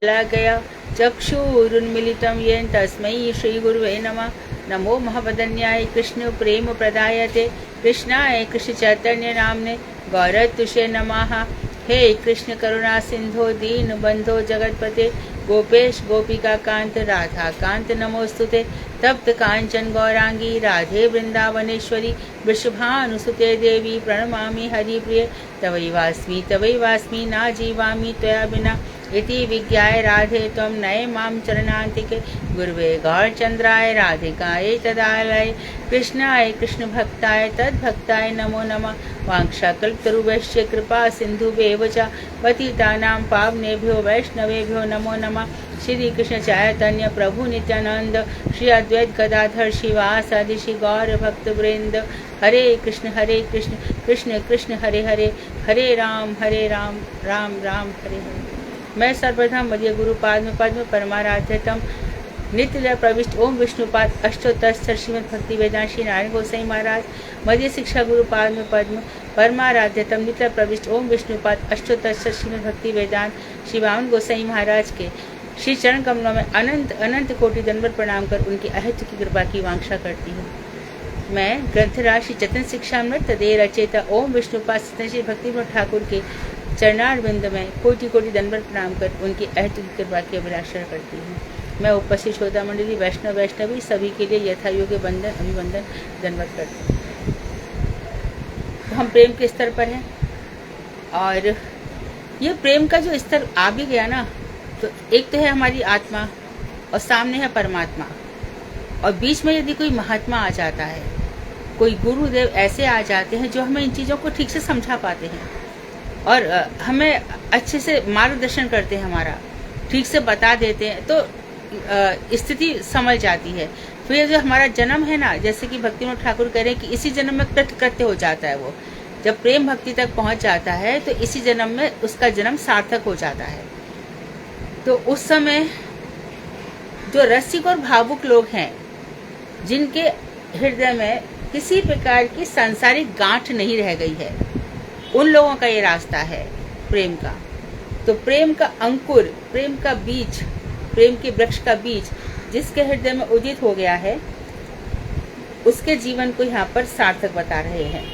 गया चक्षुरुन्मीलितं येन तस्मै श्रीगुरुवे नमः। नमो महावदन्याय कृष्ण प्रेम प्रदायते कृष्णाय कृष्ण चैतन्य नामने गौरतुषे नमः। हे कृष्ण करुणा सिंधो दीन बंधो जगतपते गोपेश गोपिका कांत राधा कांत नमोस्तुते। तप्त कांचन गौरांगी राधे वृंदावनेश्वरी वृषभानुसुते देवी प्रणमामि हरिप्रिये। तवैवास्मि ना जीवामि त्वया बिना इति विज्ञाय राधे त्वं नये मां चरणान्तिके। गुरुवे गौरचन्द्राय राधिकायै तदालये कृष्णाय कृष्णभक्ताय तद्भक्ताय नमो नमः। वाञ्छाकल्पतरुभ्यश्च कृपा सिन्धुभ्येव च पतितानां पावनेभ्यो वैष्णवेभ्यो नमो नमः। श्री कृष्ण चैतन्य प्रभु नित्यानंद श्री अद्वैत गदाधर शिवासादि श्री गौर भक्त वृंद। हरे कृष्ण कृष्ण कृष्ण हरे हरे, हरे राम राम राम हरे हरे। मैं सर्वप्रथम मध्य गुरु पाद्म पद्म परमाराध्यतम नित्य प्रविष्ट ओम विष्णुपाद अष्टोत्तर श्रीमद भक्ति वेदांत श्री नारायण गोसाई महाराज मध्य शिक्षा गुरु पाद्म पद्म परमाराध्यतम नित्य प्रविष्ट ओम विष्णुपाद अष्टोत्तर श्रीमद भक्ति वेदांत श्री वामन गोसाई महाराज के श्री चरण कमलों में अनंत अनंत कोटि दंडवत प्रणाम कर उनकी अहित की कृपा की वांछा करती हूँ। मैं ग्रंथराज श्री चतन शिक्षामृत दे रचेता ओम विष्णुपाद श्री भक्ति ठाकुर के चरणारविंद में कोटि कोटि दंडवत प्रणाम कर उनकी अहित की कृपा की अभिलाषा करती हूँ। मैं उपस्थित श्रोता मंडली वैष्णवी सभी के लिए यथा योग्य बंदन अभिवंदन दंडवत करती हूँ। तो हम प्रेम के स्तर पर हैं और ये प्रेम का जो स्तर आ भी गया ना, तो एक तो है हमारी आत्मा और सामने है परमात्मा, और बीच में यदि कोई महात्मा आ जाता है, कोई गुरुदेव ऐसे आ जाते हैं जो हमें इन चीज़ों को ठीक से समझा पाते हैं और हमें अच्छे से मार्गदर्शन करते हैं, हमारा ठीक से बता देते हैं, तो स्थिति समझ जाती है। फिर जो हमारा जन्म है ना, जैसे कि भक्तिविनोद ठाकुर कह रहे हैं कि इसी जन्म में कृत्य हो जाता है। वो जब प्रेम भक्ति तक पहुंच जाता है तो इसी जन्म में उसका जन्म सार्थक हो जाता है। तो उस समय जो रसिक और भावुक लोग हैं, जिनके हृदय में किसी प्रकार की सांसारिक गांठ नहीं रह गई है, उन लोगों का ये रास्ता है प्रेम का। तो प्रेम का अंकुर, प्रेम का बीज, प्रेम के वृक्ष का बीज जिसके हृदय में उदित हो गया है, उसके जीवन को यहाँ पर सार्थक बता रहे हैं।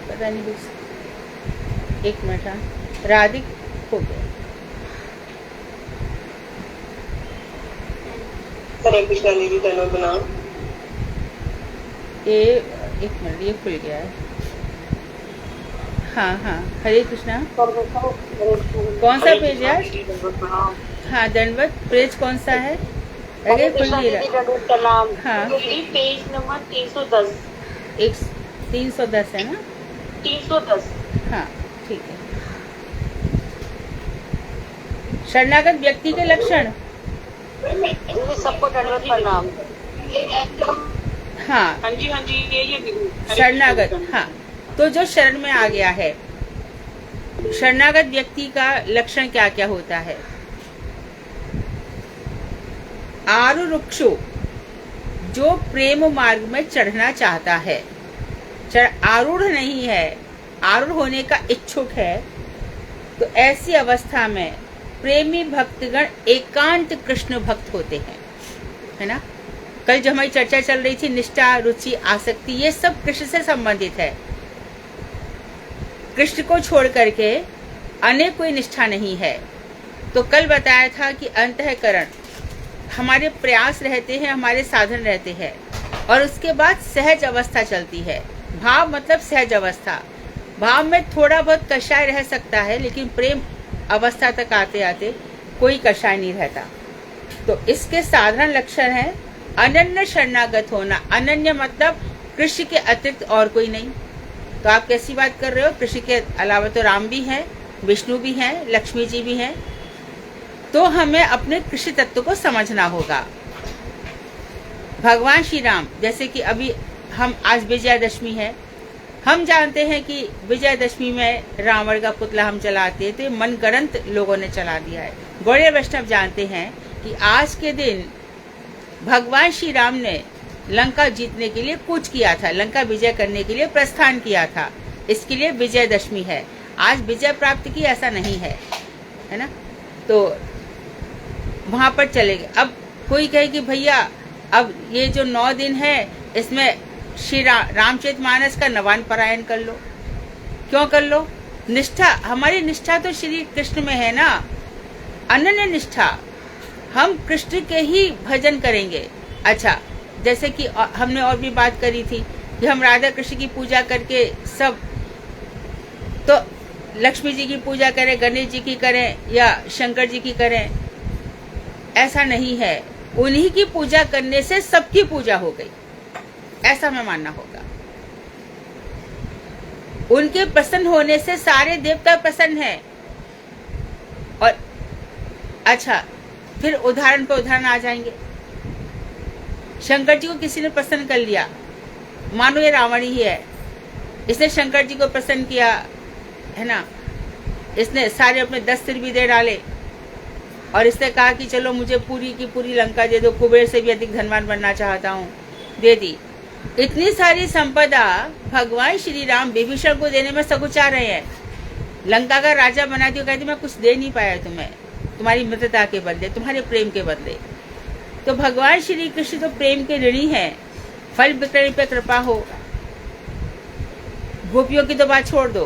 पता नहीं कुछ, एक मिनट, हाँ, राधिक हो गया। हरे कृष्णा दीदी तनो बनाओ। ये एक मिनट, ये खुल गया है। हाँ हाँ, हरे कृष्णा। कौन सा पेज है? हाँ, दंडवत पेज कौन सा है? अरे खुल नहीं रहा। हाँ, पेज नंबर 310। 310 है ना? 310। हाँ, ठीक है। शरणागत व्यक्ति के लक्षण। सबको दंडवत प्रणाम। हाँ हाँ जी, ये शरणागत। हाँ, तो जो शरण में आ गया है, शरणागत व्यक्ति का लक्षण क्या क्या होता है? आरुरुक्षु, जो प्रेम मार्ग में चढ़ना चाहता है, आरूढ़ नहीं है, आरूढ़ होने का इच्छुक है, तो ऐसी अवस्था में प्रेमी भक्तगण एकांत कृष्ण भक्त होते हैं, है ना। कल जो हमारी चर्चा चल रही थी, निष्ठा, रुचि, आसक्ति, ये सब कृष्ण से संबंधित है। कृष्ण को छोड़ करके अन्य कोई निष्ठा नहीं है। तो कल बताया था कि अंतःकरण, हमारे प्रयास रहते हैं, हमारे साधन रहते हैं, और उसके बाद सहज अवस्था चलती है। भाव मतलब सहज अवस्था। भाव में थोड़ा बहुत कषाय रह सकता है, लेकिन प्रेम अवस्था तक आते आते कोई कषाय नहीं रहता। तो इसके साधारण लक्षण है अनन्य शरणागत होना। अनन्य मतलब कृष्ण के अतिरिक्त और कोई नहीं। तो आप कैसी बात कर रहे हो? कृष्ण के अलावा तो राम भी हैं, विष्णु भी हैं, लक्ष्मी जी भी हैं। तो हमें अपने कृष्ण तत्व को समझना होगा। भगवान श्री राम, जैसे कि अभी हम आज विजयादशमी है, हम जानते हैं कि विजयादशमी में रावण का पुतला हम जलाते थे, मनगढ़ंत लोगों ने चला दिया है। गौड़ीय वैष्णव जानते हैं कि आज के दिन भगवान श्री राम ने लंका जीतने के लिए कूच किया था, लंका विजय करने के लिए प्रस्थान किया था, इसके लिए विजयदशमी है। आज विजय प्राप्त की ऐसा नहीं है, है ना। तो वहां पर चलेंगे। अब कोई कहे कि भैया अब ये जो 9 दिन है इसमें श्री रामचरितमानस का नवान पारायण कर लो। क्यों कर लो? निष्ठा, हमारी निष्ठा तो श्री कृष्ण में है ना, अनन्य निष्ठा। हम कृष्ण के ही भजन करेंगे। अच्छा, जैसे कि हमने और भी बात करी थी कि हम राधा कृष्ण की पूजा करके सब, तो लक्ष्मी जी की पूजा करें, गणेश जी की करें या शंकर जी की करें, ऐसा नहीं है। उन्हीं की पूजा करने से सबकी पूजा हो गई, ऐसा हमें मानना होगा। उनके प्रसन्न होने से सारे देवता प्रसन्न हैं। और अच्छा, फिर उदाहरण पर उदाहरण आ जाएंगे। शंकर जी को किसी ने प्रसन्न कर लिया, मानो ये रावण ही है, इसने शंकर जी को प्रसन्न किया, है ना। इसने सारे अपने 10 सिर भी दे डाले और इसने कहा कि चलो मुझे पूरी की पूरी लंका दे दो, कुबेर से भी अधिक धनवान बनना चाहता हूँ, दे दी। इतनी सारी संपदा भगवान श्री राम विभीषण को देने में सकुचा रहे हैं। लंका का राजा बना दिया, कहती मैं कुछ दे नहीं पाया तुम्हें, तुम्हारी मित्रता के बदले, तुम्हारे प्रेम के बदले। तो भगवान श्री कृष्ण तो प्रेम के ऋणी हैं, फल विक्रय पे कृपा हो। गोपियों की तो बात छोड़ दो,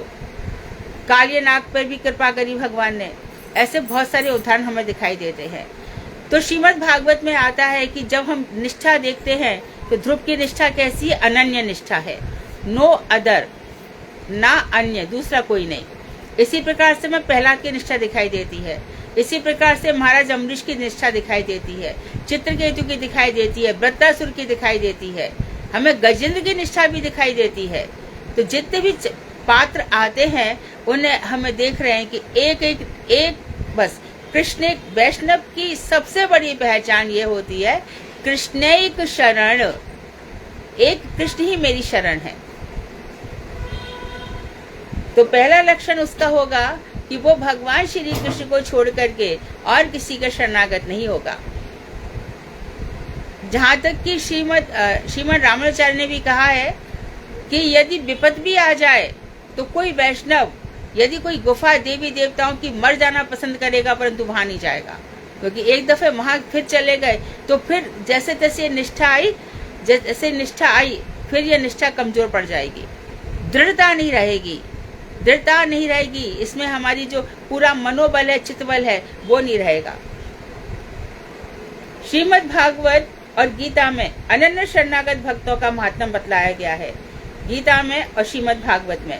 कालिया नाग पर भी कृपा करी भगवान ने। ऐसे बहुत सारे उदाहरण हमें दिखाई देते हैं। तो श्रीमद् भागवत में आता है कि जब हम निष्ठा देखते हैं तो ध्रुव की निष्ठा कैसी है? अनन्य निष्ठा है, नो अदर, ना अन्य, दूसरा कोई नहीं। इसी प्रकार से मैं प्रहलाद की निष्ठा दिखाई देती है, इसी प्रकार से महाराज अम्बरीश की निष्ठा दिखाई देती है, चित्रकेतु की दिखाई देती है, वृत्रासुर की दिखाई देती है, हमें गजेंद्र की निष्ठा भी दिखाई देती है। तो जितने भी पात्र आते हैं उन्हें हमें देख रहे हैं कि एक बस कृष्ण एक वैष्णव की सबसे बड़ी पहचान ये होती है, कृष्णैक शरण, एक कृष्ण ही मेरी शरण है। तो पहला लक्षण उसका होगा कि वो भगवान श्री कृष्ण को छोड़ करके और किसी का शरणागत नहीं होगा। जहां तक कि श्रीमद् रामानुचार्य ने भी कहा है कि यदि विपद भी आ जाए तो कोई वैष्णव यदि कोई गुफा देवी देवताओं की मर जाना पसंद करेगा, परंतु वहां नहीं जाएगा, क्योंकि एक दफे वहां फिर चले गए तो फिर जैसे तैसे निष्ठा आई, जैसे निष्ठा आई फिर यह निष्ठा कमजोर पड़ जाएगी, दृढ़ता नहीं रहेगी, दृढ़ता नहीं रहेगी, इसमें हमारी जो पूरा मनोबल है, चित्तबल है, वो नहीं रहेगा। श्रीमद् भागवत और गीता में अनन्य शरणागत भक्तों का महात्म्य बतलाया गया है। गीता में और श्रीमद् भागवत में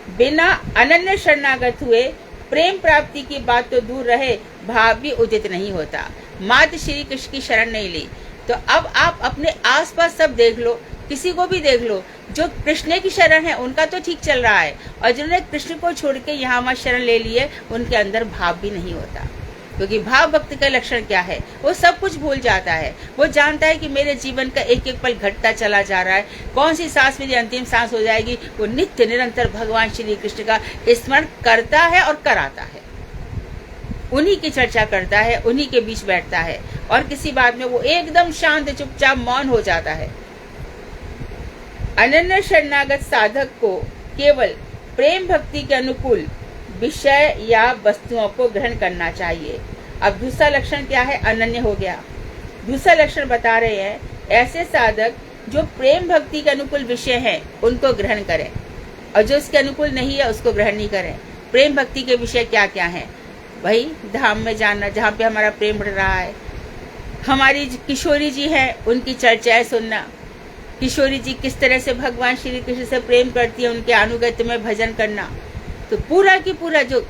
बिना अनन्य शरणागत हुए प्रेम प्राप्ति की बात तो दूर रहे, भाव भी उदित नहीं होता। मात्र श्री कृष्ण की शरण नहीं ली तो अब आप अपने आसपास सब देख लो, किसी को भी देख लो, जो कृष्ण की शरण है उनका तो ठीक चल रहा है, और जिन्होंने कृष्ण को छोड़ के यहाँ वहाँ शरण ले ली है उनके अंदर भाव भी नहीं होता। क्योंकि भाव भक्त का लक्षण क्या है? वो सब कुछ भूल जाता है। वो जानता है कि मेरे जीवन का एक एक पल घटता चला जा रहा है, कौन सी सांस मेरी अंतिम सांस हो जाएगी। वो नित्य निरंतर भगवान श्री कृष्ण का स्मरण करता है और कराता है, उन्हीं की चर्चा करता है, उन्हीं के बीच बैठता है, और किसी बात में वो एकदम शांत चुपचाप मौन हो जाता है। अनन्य शरणागत साधक को केवल प्रेम भक्ति के अनुकूल विषय या वस्तुओं को ग्रहण करना चाहिए। अब दूसरा लक्षण क्या है? अनन्य हो गया। दूसरा लक्षण बता रहे हैं, ऐसे साधक जो प्रेम भक्ति के अनुकूल विषय हैं उनको ग्रहण करें, और जो उसके अनुकूल नहीं है उसको ग्रहण नहीं करें। प्रेम भक्ति के विषय क्या क्या हैं? वही धाम में जाना जहाँ पे हमारा प्रेम बढ़ रहा है, हमारी किशोरी जी हैं उनकी चर्चाएं सुनना, किशोरी जी किस तरह से भगवान श्री कृष्ण से प्रेम करती है, उनके अनुगत्य में भजन करना। तो पूरा की पूरा जो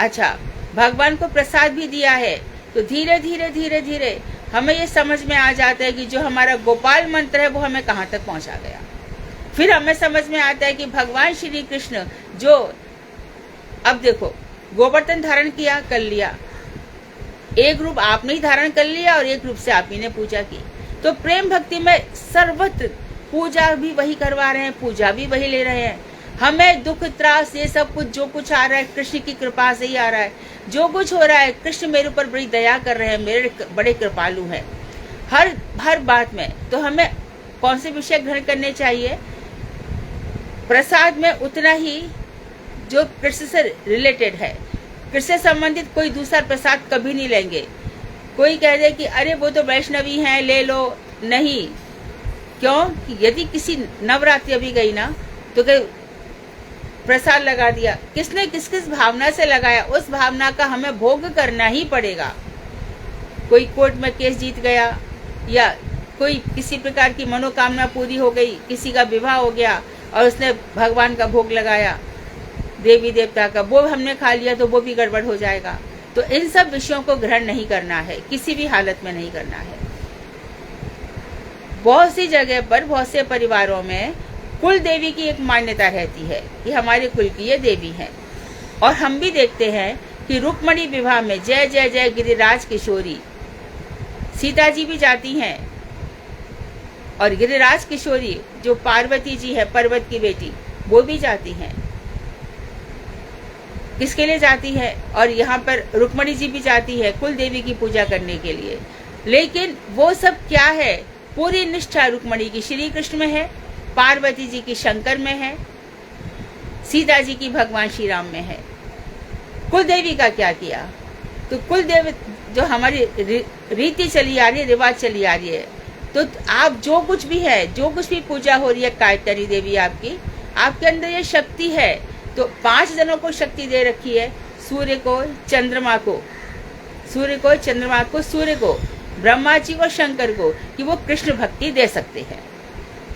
अच्छा भगवान को प्रसाद भी दिया है, तो धीरे धीरे धीरे धीरे हमें ये समझ में आ जाता है कि जो हमारा गोपाल मंत्र है वो हमें कहाँ तक पहुँचा गया। फिर हमें समझ में आता है कि भगवान श्री कृष्ण जो, अब देखो, गोवर्धन धारण किया, कर लिया, एक रूप आपने ही धारण कर लिया और एक रूप से आप ही ने पूजा की। तो प्रेम भक्ति में सर्वत्र पूजा भी वही करवा रहे हैं, पूजा भी वही ले रहे हैं। हमें दुख त्रास ये सब कुछ जो कुछ आ रहा है कृष्ण की कृपा से ही आ रहा है। जो कुछ हो रहा है कृष्ण मेरे ऊपर बड़ी दया कर रहे हैं, मेरे बड़े कृपालु हैं हर बात में। तो हमें कौन से विषय ग्रहण करने चाहिए? प्रसाद में उतना ही जो कृष्ण से रिलेटेड है। कृष्ण से संबंधित कोई दूसरा प्रसाद कभी नहीं लेंगे। कोई कह दे कि अरे वो तो वैष्णवी हैं, ले लो, नहीं। क्यों? यदि किसी नवरात्रि अभी गई ना तो प्रसाद लगा दिया, किसने किस किस भावना से लगाया, उस भावना का हमें भोग करना ही पड़ेगा। कोई कोर्ट में केस जीत गया, या कोई किसी प्रकार की मनोकामना पूरी हो गई, किसी का विवाह हो गया और उसने भगवान का भोग लगाया, देवी देवता का, वो हमने खा लिया तो वो भी गड़बड़ हो जाएगा। तो इन सब विषयों को ग्रहण नहीं करना है, किसी भी हालत में नहीं करना है। बहुत सी जगह पर, बहुत से परिवारों में कुल देवी की एक मान्यता रहती है कि हमारे कुल की ये देवी हैं। और हम भी देखते हैं कि रुक्मणी विवाह में जय जय जय गिरिराज किशोरी, सीता जी भी जाती हैं। और गिरिराज किशोरी जो पार्वती जी है, पर्वत की बेटी, वो भी जाती हैं। किसके लिए जाती है? और यहाँ पर रुक्मणी जी भी जाती है कुल देवी की पूजा करने के लिए। लेकिन वो सब क्या है? पूरी निष्ठा रुक्मणी की श्री कृष्ण में है, पार्वती जी की शंकर में है, सीता जी की भगवान श्री राम में है। कुल देवी का क्या किया? तो कुल देवी जो हमारी रीति चली आ रही है, रिवाज चली आ रही है, तो आप जो कुछ भी है, जो कुछ भी पूजा हो रही है गायत्री देवी आपकी, आपके अंदर ये शक्ति है। तो 5 जनों को शक्ति दे रखी है, सूर्य को, चंद्रमा को, सूर्य को, चंद्रमा को, सूर्य को, ब्रह्मा जी को, शंकर को, कि वो कृष्ण भक्ति दे सकते हैं।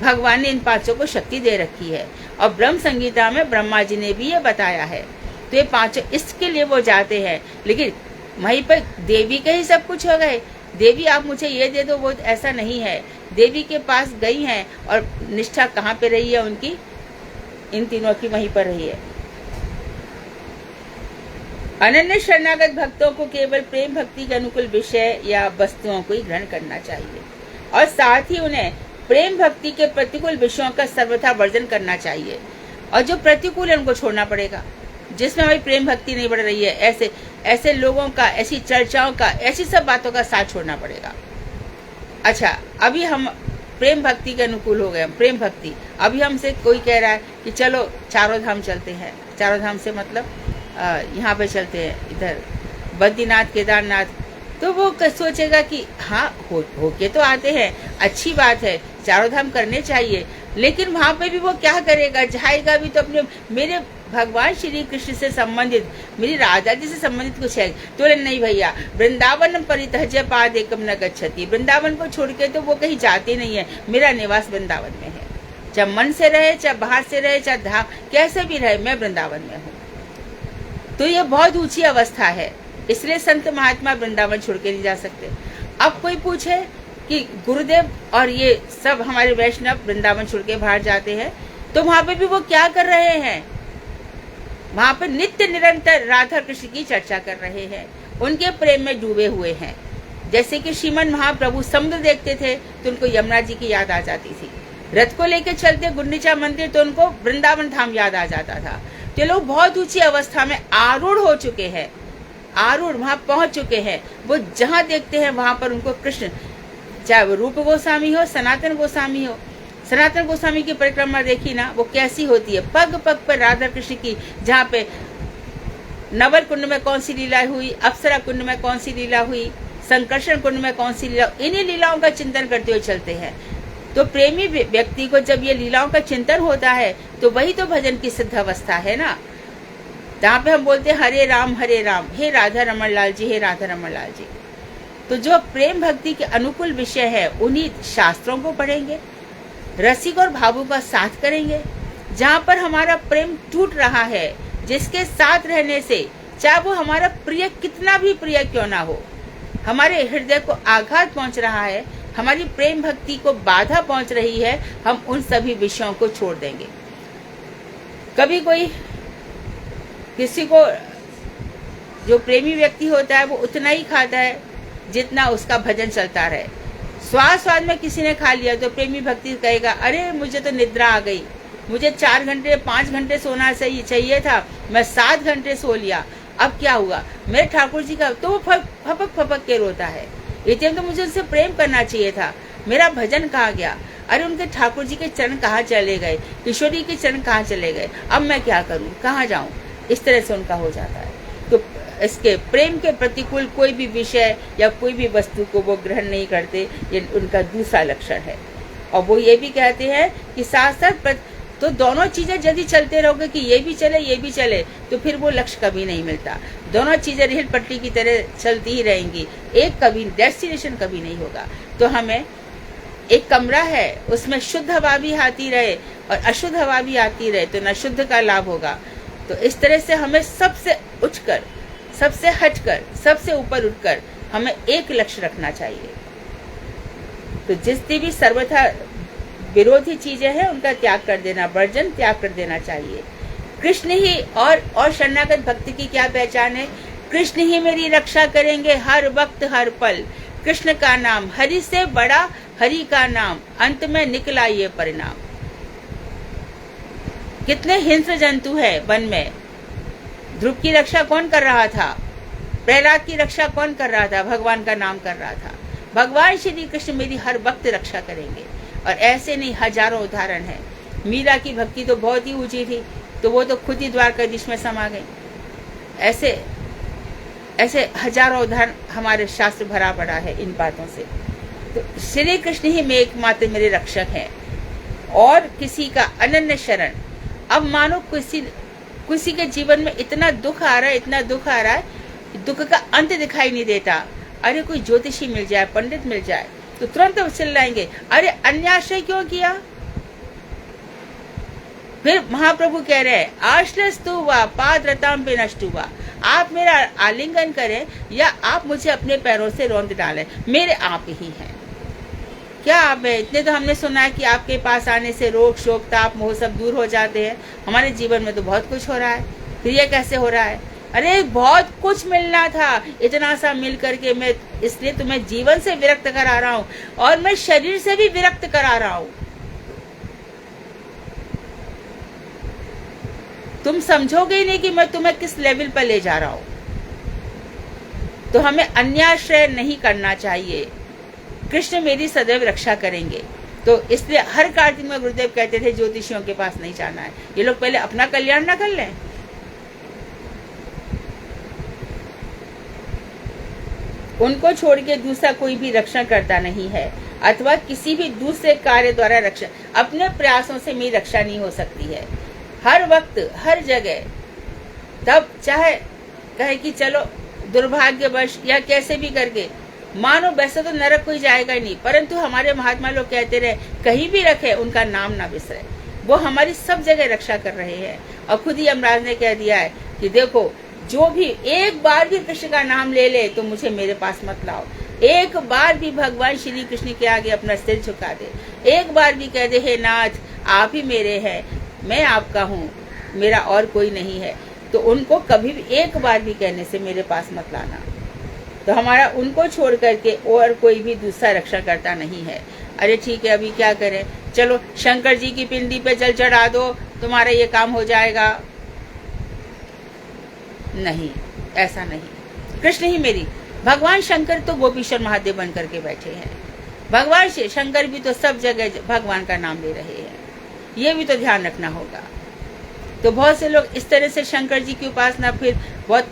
भगवान ने इन 5 को शक्ति दे रखी है। और ब्रह्म संगीता में ब्रह्मा जी ने भी ये बताया है। तो ये 5 इसके लिए वो जाते हैं। लेकिन वहीं पर देवी के ही सब कुछ हो गए, देवी आप मुझे ये दे दो, वो ऐसा नहीं है। देवी के पास गई हैं और निष्ठा कहाँ पे रही है उनकी? इन तीनों की वहीं पर रही है। अनन्य शरणागत भक्तों को केवल प्रेम भक्ति के अनुकूल विषय या वस्तुओं को ही ग्रहण करना चाहिए, और साथ ही उन्हें प्रेम भक्ति के प्रतिकूल विषयों का सर्वथा वर्जन करना चाहिए। और जो प्रतिकूल है उनको छोड़ना पड़ेगा, जिसमें हमारी प्रेम भक्ति नहीं बढ़ रही है, ऐसे लोगों का, ऐसी चर्चाओं का, ऐसी सब बातों का साथ छोड़ना पड़ेगा। अच्छा, अभी हम प्रेम भक्ति के अनुकूल हो गए, प्रेम भक्ति। अभी हमसे कोई कह रहा है कि चलो चारों धाम चलते हैं। चारों धाम से मतलब यहाँ पे चलते हैं, इधर बद्रीनाथ, केदारनाथ। तो वो सोचेगा कि हाँ हो के तो आते हैं, अच्छी बात है, चारों धाम करने चाहिए। लेकिन वहाँ पे भी वो क्या करेगा? जाएगा भी तो अपने, मेरे भगवान श्री कृष्ण से संबंधित, मेरी राधा जी से संबंधित कुछ है तो नहीं भैया, वृंदावन परित्यज्य पाद एकम न गच्छति। वृंदावन को छोड़ के तो वो कहीं जाते नहीं है। मेरा निवास वृंदावन में है, चाहे मन से रहे, चाहे बाहर से रहे, चाहे धाम कैसे भी रहे, मैं वृंदावन में हूँ। तो ये बहुत ऊंची अवस्था है, इसलिए संत महात्मा वृंदावन छोड़ के नहीं जा सकते। अब कोई पूछे कि गुरुदेव और ये सब हमारे वैष्णव वृंदावन छोड़ के बाहर जाते हैं, तो वहां पे भी वो क्या कर रहे हैं? वहां पे नित्य निरंतर राधा कृष्ण की चर्चा कर रहे हैं, उनके प्रेम में डूबे हुए हैं। जैसे कि श्रीमन महाप्रभु समुद्र देखते थे तो उनको यमुना जी की याद आ जाती थी, रथ को लेकर चलते गुंडीचा मंदिर तो उनको वृंदावन धाम याद आ जाता था। तो लोग बहुत ऊंची अवस्था में आरूढ़ हो चुके हैं, आरूढ़ वहां पहुंच चुके हैं। वो जहां देखते हैं वहां पर उनको कृष्ण, चाहे वो रूप गोस्वामी हो, सनातन गोस्वामी हो। सनातन गोस्वामी की परिक्रमा देखी ना, वो कैसी होती है, पग पग पर राधा कृष्ण की। जहाँ पे नवल कुंड में कौन सी लीला हुई, अप्सरा कुंड में कौन सी लीला हुई, संकर्षण कुंड में कौन सी लीला, इन्हीं लीलाओं का चिंतन करते हुए चलते हैं। तो प्रेमी व्यक्ति को जब ये लीलाओं का चिंतन होता है तो वही तो भजन की सिद्ध अवस्था है ना। जहाँ पे हम बोलते हैं हरे राम, हे राधा रमन लाल जी, हे राधा रमन लाल जी। तो जो प्रेम भक्ति के अनुकूल विषय है उन्हीं शास्त्रों को पढ़ेंगे, रसिक और भावुक का साथ करेंगे। जहाँ पर हमारा प्रेम टूट रहा है, जिसके साथ रहने से चाहे वो हमारा प्रिय कितना भी प्रिय क्यों ना हो, हमारे हृदय को आघात पहुंच रहा है, हमारी प्रेम भक्ति को बाधा पहुंच रही है, हम उन सभी विषयों को छोड़ देंगे। कभी कोई किसी को, जो प्रेमी व्यक्ति होता है वो उतना ही खाता है जितना उसका भजन चलता रहे। स्वाद स्वाद में किसी ने खा लिया तो प्रेमी भक्ति कहेगा, अरे मुझे तो निद्रा आ गई, मुझे 4 घंटे 5 घंटे सोना चाहिए था, मैं 7 घंटे सो लिया, अब क्या हुआ मेरे ठाकुर जी का? तो वो फपक फपक के रोता है, इतने तो मुझे उनसे प्रेम करना चाहिए था, मेरा भजन कहाँ गया? अरे उनके ठाकुर जी के चरण कहाँ चले गए, किशोरी के चरण कहाँ चले गए, अब मैं क्या करूँ, कहाँ जाऊँ? इस तरह से उनका हो जाता है। तो इसके प्रेम के प्रतिकूल कोई भी विषय या कोई भी वस्तु को वो ग्रहण नहीं करते, ये उनका दूसरा लक्षण है। और वो ये भी कहते हैं कि साथ साथ तो दोनों चीजें यदि चलते रहोगे कि ये भी चले तो फिर वो लक्ष्य कभी नहीं मिलता। दोनों चीजें रेल पट्टी की तरह चलती ही रहेंगी, एक कभी डेस्टिनेशन कभी नहीं होगा। तो हमें एक कमरा है, उसमें शुद्ध हवा भी आती रहे और अशुद्ध हवा भी आती रहे तो न शुद्ध का लाभ होगा। तो इस तरह से हमें सबसे उठकर, सबसे हटकर, सबसे ऊपर उठकर हमें एक लक्ष्य रखना चाहिए। तो जितनी भी सर्वथा विरोधी चीजें हैं उनका त्याग कर देना, वर्जन त्याग कर देना चाहिए। कृष्ण ही और शरणागत भक्ति की क्या पहचान है? कृष्ण ही मेरी रक्षा करेंगे हर वक्त हर पल। कृष्ण का नाम हरि से बड़ा, हरि का नाम अंत में निकला ये परिणाम। कितने हिंस्र जंतु है वन में, ध्रुव की रक्षा कौन कर रहा था? प्रहलाद की रक्षा कौन कर रहा था? भगवान का नाम कर रहा था। भगवान श्री कृष्ण मेरी हर वक्त रक्षा करेंगे। और ऐसे नहीं हजारों उदाहरण है। मीरा की भक्ति तो बहुत ही ऊंची थी, तो वो तो खुद ही द्वारकाधीश में समा गई। ऐसे ऐसे हजारों उदाहरण हमारे शास्त्र भरा पड़ा है इन बातों से। तो श्री कृष्ण ही में एकमात्र मेरे रक्षक हैं और किसी का अनन्य शरण। अब मानो किसी के जीवन में इतना दुख आ रहा है, इतना दुख आ रहा है, दुख का अंत दिखाई नहीं देता। अरे कोई ज्योतिषी मिल जाए, पंडित मिल जाए तो तुरंत चिल्लाएंगे, अरे अन्याश्रय क्यों किया? फिर महाप्रभु कह रहे हैं, आश्रस्तु वा पादरताम पे नष्टु वा, आप मेरा आलिंगन करें या आप मुझे अपने पैरों से रौंद डालें, मेरे आप ही हैं। क्या आप है? इतने तो हमने सुना है कि आपके पास आने से रोग शोक ताप मोह सब दूर हो जाते हैं। हमारे जीवन में तो बहुत कुछ हो रहा है, फिर ये कैसे हो रहा है? अरे बहुत कुछ मिलना था, इतना सा मिल करके मैं इसलिए तुम्हें जीवन से विरक्त करा रहा हूँ और मैं शरीर से भी विरक्त करा रहा हूँ। तुम समझोगे ही नहीं कि मैं तुम्हें किस लेवल पर ले जा रहा हूँ। तो हमें अन्याश्रय नहीं करना चाहिए। कृष्ण मेरी सदैव रक्षा करेंगे। तो इसलिए हर कार्तिक में गुरुदेव कहते थे ज्योतिषियों के पास नहीं जाना है, ये लोग पहले अपना कल्याण ना कर लें। उनको छोड़ के दूसरा कोई भी रक्षण करता नहीं है, अथवा किसी भी दूसरे कार्य द्वारा रक्षा, अपने प्रयासों से मेरी रक्षा नहीं हो सकती है। हर वक्त हर जगह, तब चाहे कहे कि चलो दुर्भाग्यवश या कैसे भी करके, मानो वैसे तो नरक कोई जाएगा ही नहीं, परंतु हमारे महात्मा लोग कहते रहे कहीं भी रखे उनका नाम ना बिसरे। वो हमारी सब जगह रक्षा कर रहे हैं। और खुद ही यमराज ने कह दिया है कि देखो, जो भी एक बार भी कृष्ण का नाम ले ले तो मुझे मेरे पास मत लाओ। एक बार भी भगवान श्री कृष्ण के आगे अपना सिर झुका दे, एक बार भी कह दे हे नाथ आप ही मेरे हैं, मैं आपका हूँ, मेरा और कोई नहीं है, तो उनको कभी भी एक बार भी कहने से मेरे पास मत लाना। तो हमारा उनको छोड़ करके और कोई भी दूसरा रक्षा करता नहीं है। अरे ठीक है, अभी क्या करें, चलो शंकर जी की पिंडी पे जल चढ़ा दो, तुम्हारा ये काम हो जाएगा। नहीं, ऐसा नहीं। कृष्ण ही मेरी, भगवान शंकर तो गोपीश्वर महादेव बन करके बैठे हैं। भगवान शंकर भी तो सब जगह भगवान का नाम ले रहे हैं, ये भी तो ध्यान रखना होगा। तो बहुत से लोग इस तरह से शंकर जी की उपासना फिर बहुत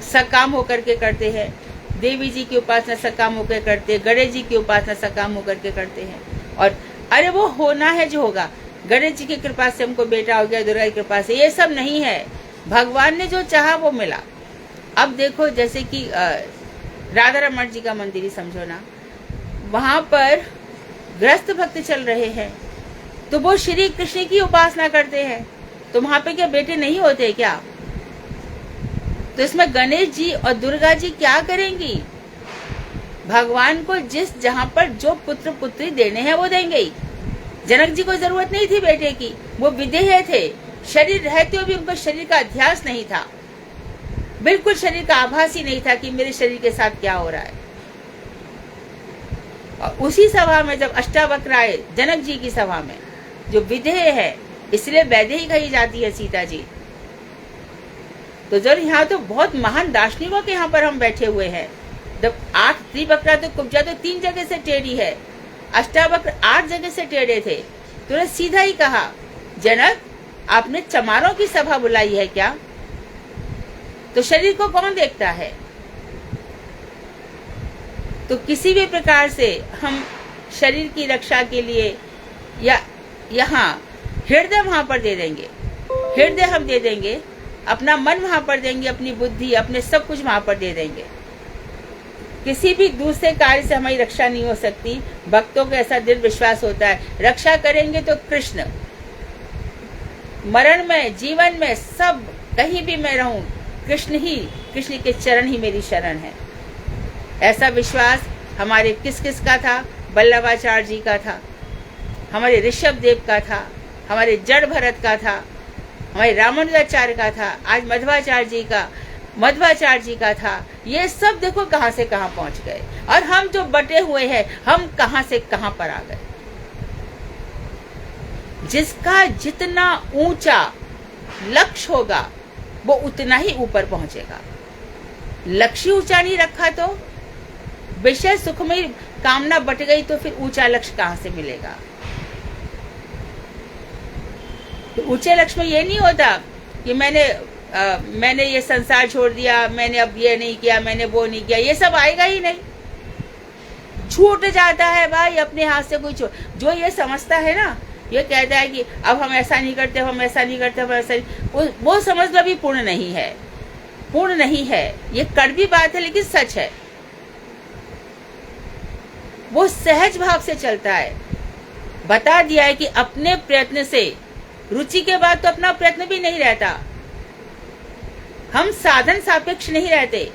सकाम होकर के करते हैं, देवी जी की उपासना सकाम होकर करते हैं, गणेश जी की उपासना सकाम होकर के करते हैं। और अरे वो होना है जो होगा, गणेश जी की कृपा से हमको बेटा हो गया, दुर्गा की कृपा से, ये सब नहीं है। भगवान ने जो चाहा वो मिला। अब देखो जैसे कि राधा रमण जी का मंदिर ही समझो ना, वहां पर ग्रस्त भक्त चल रहे हैं तो वो श्री कृष्ण की उपासना करते हैं, तो वहां पे क्या बेटे नहीं होते क्या? तो इसमें गणेश जी और दुर्गा जी क्या करेंगी? भगवान को जिस जहां पर जो पुत्र पुत्री देने हैं वो देंगे ही। जनक जी को जरूरत नहीं थी बेटे की, वो विदेह थे, शरीर रहते हुए भी उनको शरीर का अध्यास नहीं था, बिल्कुल शरीर का आभास ही नहीं था कि मेरे शरीर के साथ क्या हो रहा है। और उसी सभा में जब अष्टावक्र आए जनक जी की सभा में, जो विधेय है इसलिए वैदेही कही जाती है सीता जी, तो जब यहाँ तो बहुत महान दार्शनिकों के यहाँ पर हम बैठे हुए हैं। जब 8 त्रिवक्रा तो कुब्जा तो 3 जगह से टेढ़ी है, अष्टावक्र 8 जगह से टेढ़े थे, तो उन्होंने सीधा ही कहा, जनक आपने चमारों की सभा बुलाई है क्या? तो शरीर को कौन देखता है? तो किसी भी प्रकार से हम शरीर की रक्षा के लिए या यहाँ हृदय वहां पर दे देंगे, हृदय हम दे देंगे, अपना मन वहां पर देंगे, अपनी बुद्धि, अपने सब कुछ वहां पर दे देंगे। किसी भी दूसरे कार्य से हमारी रक्षा नहीं हो सकती। भक्तों को ऐसा दृढ़ विश्वास होता है, रक्षा करेंगे तो कृष्ण, मरण में जीवन में सब कहीं भी मैं रहूं, कृष्ण के चरण ही मेरी शरण है। ऐसा विश्वास हमारे किस किस का था? वल्लभाचार्य जी का था, हमारे ऋषभ देव का था, हमारे जड़ भरत का था, हमारे रामानुजाचार्य का था, आज मध्वाचार्य जी का था। ये सब देखो कहां से कहां पहुंच गए, और हम जो बटे हुए हैं हम कहां से कहां पर आ गए। जिसका जितना ऊंचा लक्ष्य होगा वो उतना ही ऊपर पहुंचेगा। लक्ष्य ऊंचा नहीं रखा तो विषय सुख में कामना बट गई तो फिर ऊंचा लक्ष्य कहां से मिलेगा? तो ऊंचे लक्ष्य में ये नहीं होता कि मैंने ये संसार छोड़ दिया, मैंने अब ये नहीं किया, मैंने वो नहीं किया, ये सब आएगा ही नहीं। छूट जाता है भाई अपने हाथ से कोई जो ये समझता है ना, ये कहता है कि अब हम ऐसा नहीं करते, हम ऐसा नहीं करते, हम ऐसा नहीं, वो समझ लो भी पूर्ण नहीं है, पूर्ण नहीं है। ये कड़वी बात है लेकिन सच है। वो सहज भाव से चलता है। बता दिया है कि अपने प्रयत्न से, रुचि के बाद तो अपना प्रयत्न भी नहीं रहता, हम साधन सापेक्ष नहीं रहते,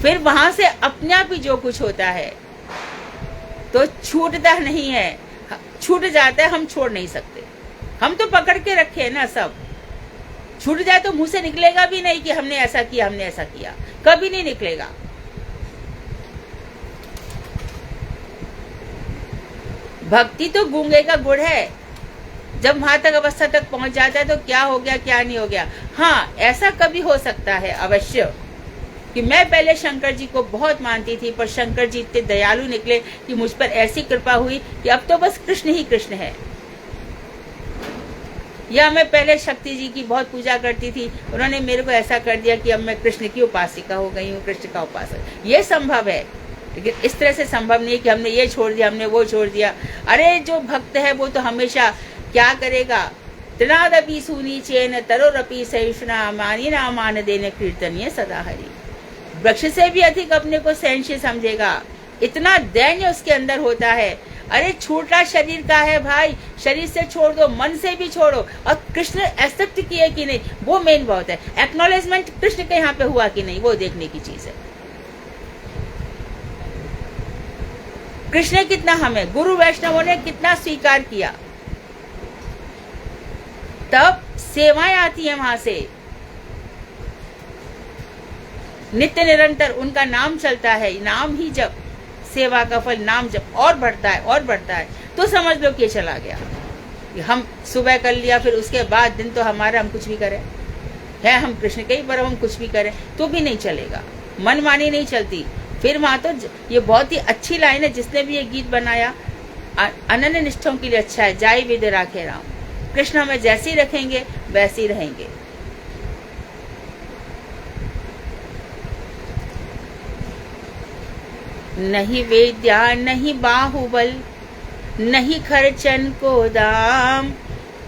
फिर वहां से अपने आप ही जो कुछ होता है तो छूटता नहीं है, छूट जाता है, हम छोड़ नहीं सकते। हम तो पकड़ के रखे हैं ना सब। छूट जाए तो मुंह से निकलेगा भी नहीं कि हमने ऐसा किया, हमने ऐसा किया, कभी नहीं निकलेगा। भक्ति तो गूंगे का गुड़ है। जब वहां तक अवस्था तक पहुंच जाता है तो क्या हो गया क्या नहीं हो गया। हाँ, ऐसा कभी हो सकता है अवश्य कि मैं पहले शंकर जी को बहुत मानती थी, पर शंकर जी इतने दयालु निकले कि मुझ पर ऐसी कृपा हुई कि अब तो बस कृष्ण ही कृष्ण है। या मैं पहले शक्ति जी की बहुत पूजा करती थी, उन्होंने मेरे को ऐसा कर दिया कि अब मैं कृष्ण की उपासिका हो गई हूँ, कृष्ण का उपासक। ये संभव है, लेकिन इस तरह से संभव नहीं कि हमने ये छोड़ दिया, हमने वो छोड़ दिया। अरे जो भक्त है वो तो हमेशा क्या करेगा, तृणादपि सुनीचेन तरोरपि सहिष्णुना मानिना मान देने कीर्तनीय सदा हरि। वृक्ष से भी अधिक अपने को सहनशील समझेगा, इतना दैन्य उसके अंदर होता है। अरे छोटा शरीर का है भाई, शरीर से छोड़ दो, मन से भी छोड़ो। और कृष्ण एक्सेप्ट किए कि नहीं, वो मेन बात है। एक्नॉलेजमेंट कृष्ण के यहाँ पे हुआ कि नहीं, वो देखने की चीज है। कृष्ण ने कितना, हमें गुरु वैष्णवों ने कितना स्वीकार किया, तब सेवाएं आती है वहां से। नित्य निरंतर उनका नाम चलता है, नाम ही जब, सेवा का फल नाम जब और बढ़ता है और बढ़ता है, तो समझ लो कि चला गया। हम सुबह कर लिया, फिर उसके बाद दिन तो हमारा, हम कुछ भी करें है, हम कृष्ण के ही पर हम कुछ भी करें तो भी नहीं चलेगा, मनमानी नहीं चलती। फिर वहां तो ये बहुत ही अच्छी लाइन है, जिसने भी ये गीत बनाया, अनन्य निष्ठों के लिए अच्छा है, जाई विद राखे राम। कृष्ण हमें जैसे ही रखेंगे वैसे ही रहेंगे। नहीं वेद्या नहीं बाहुबल, नहीं खर्चन को दाम,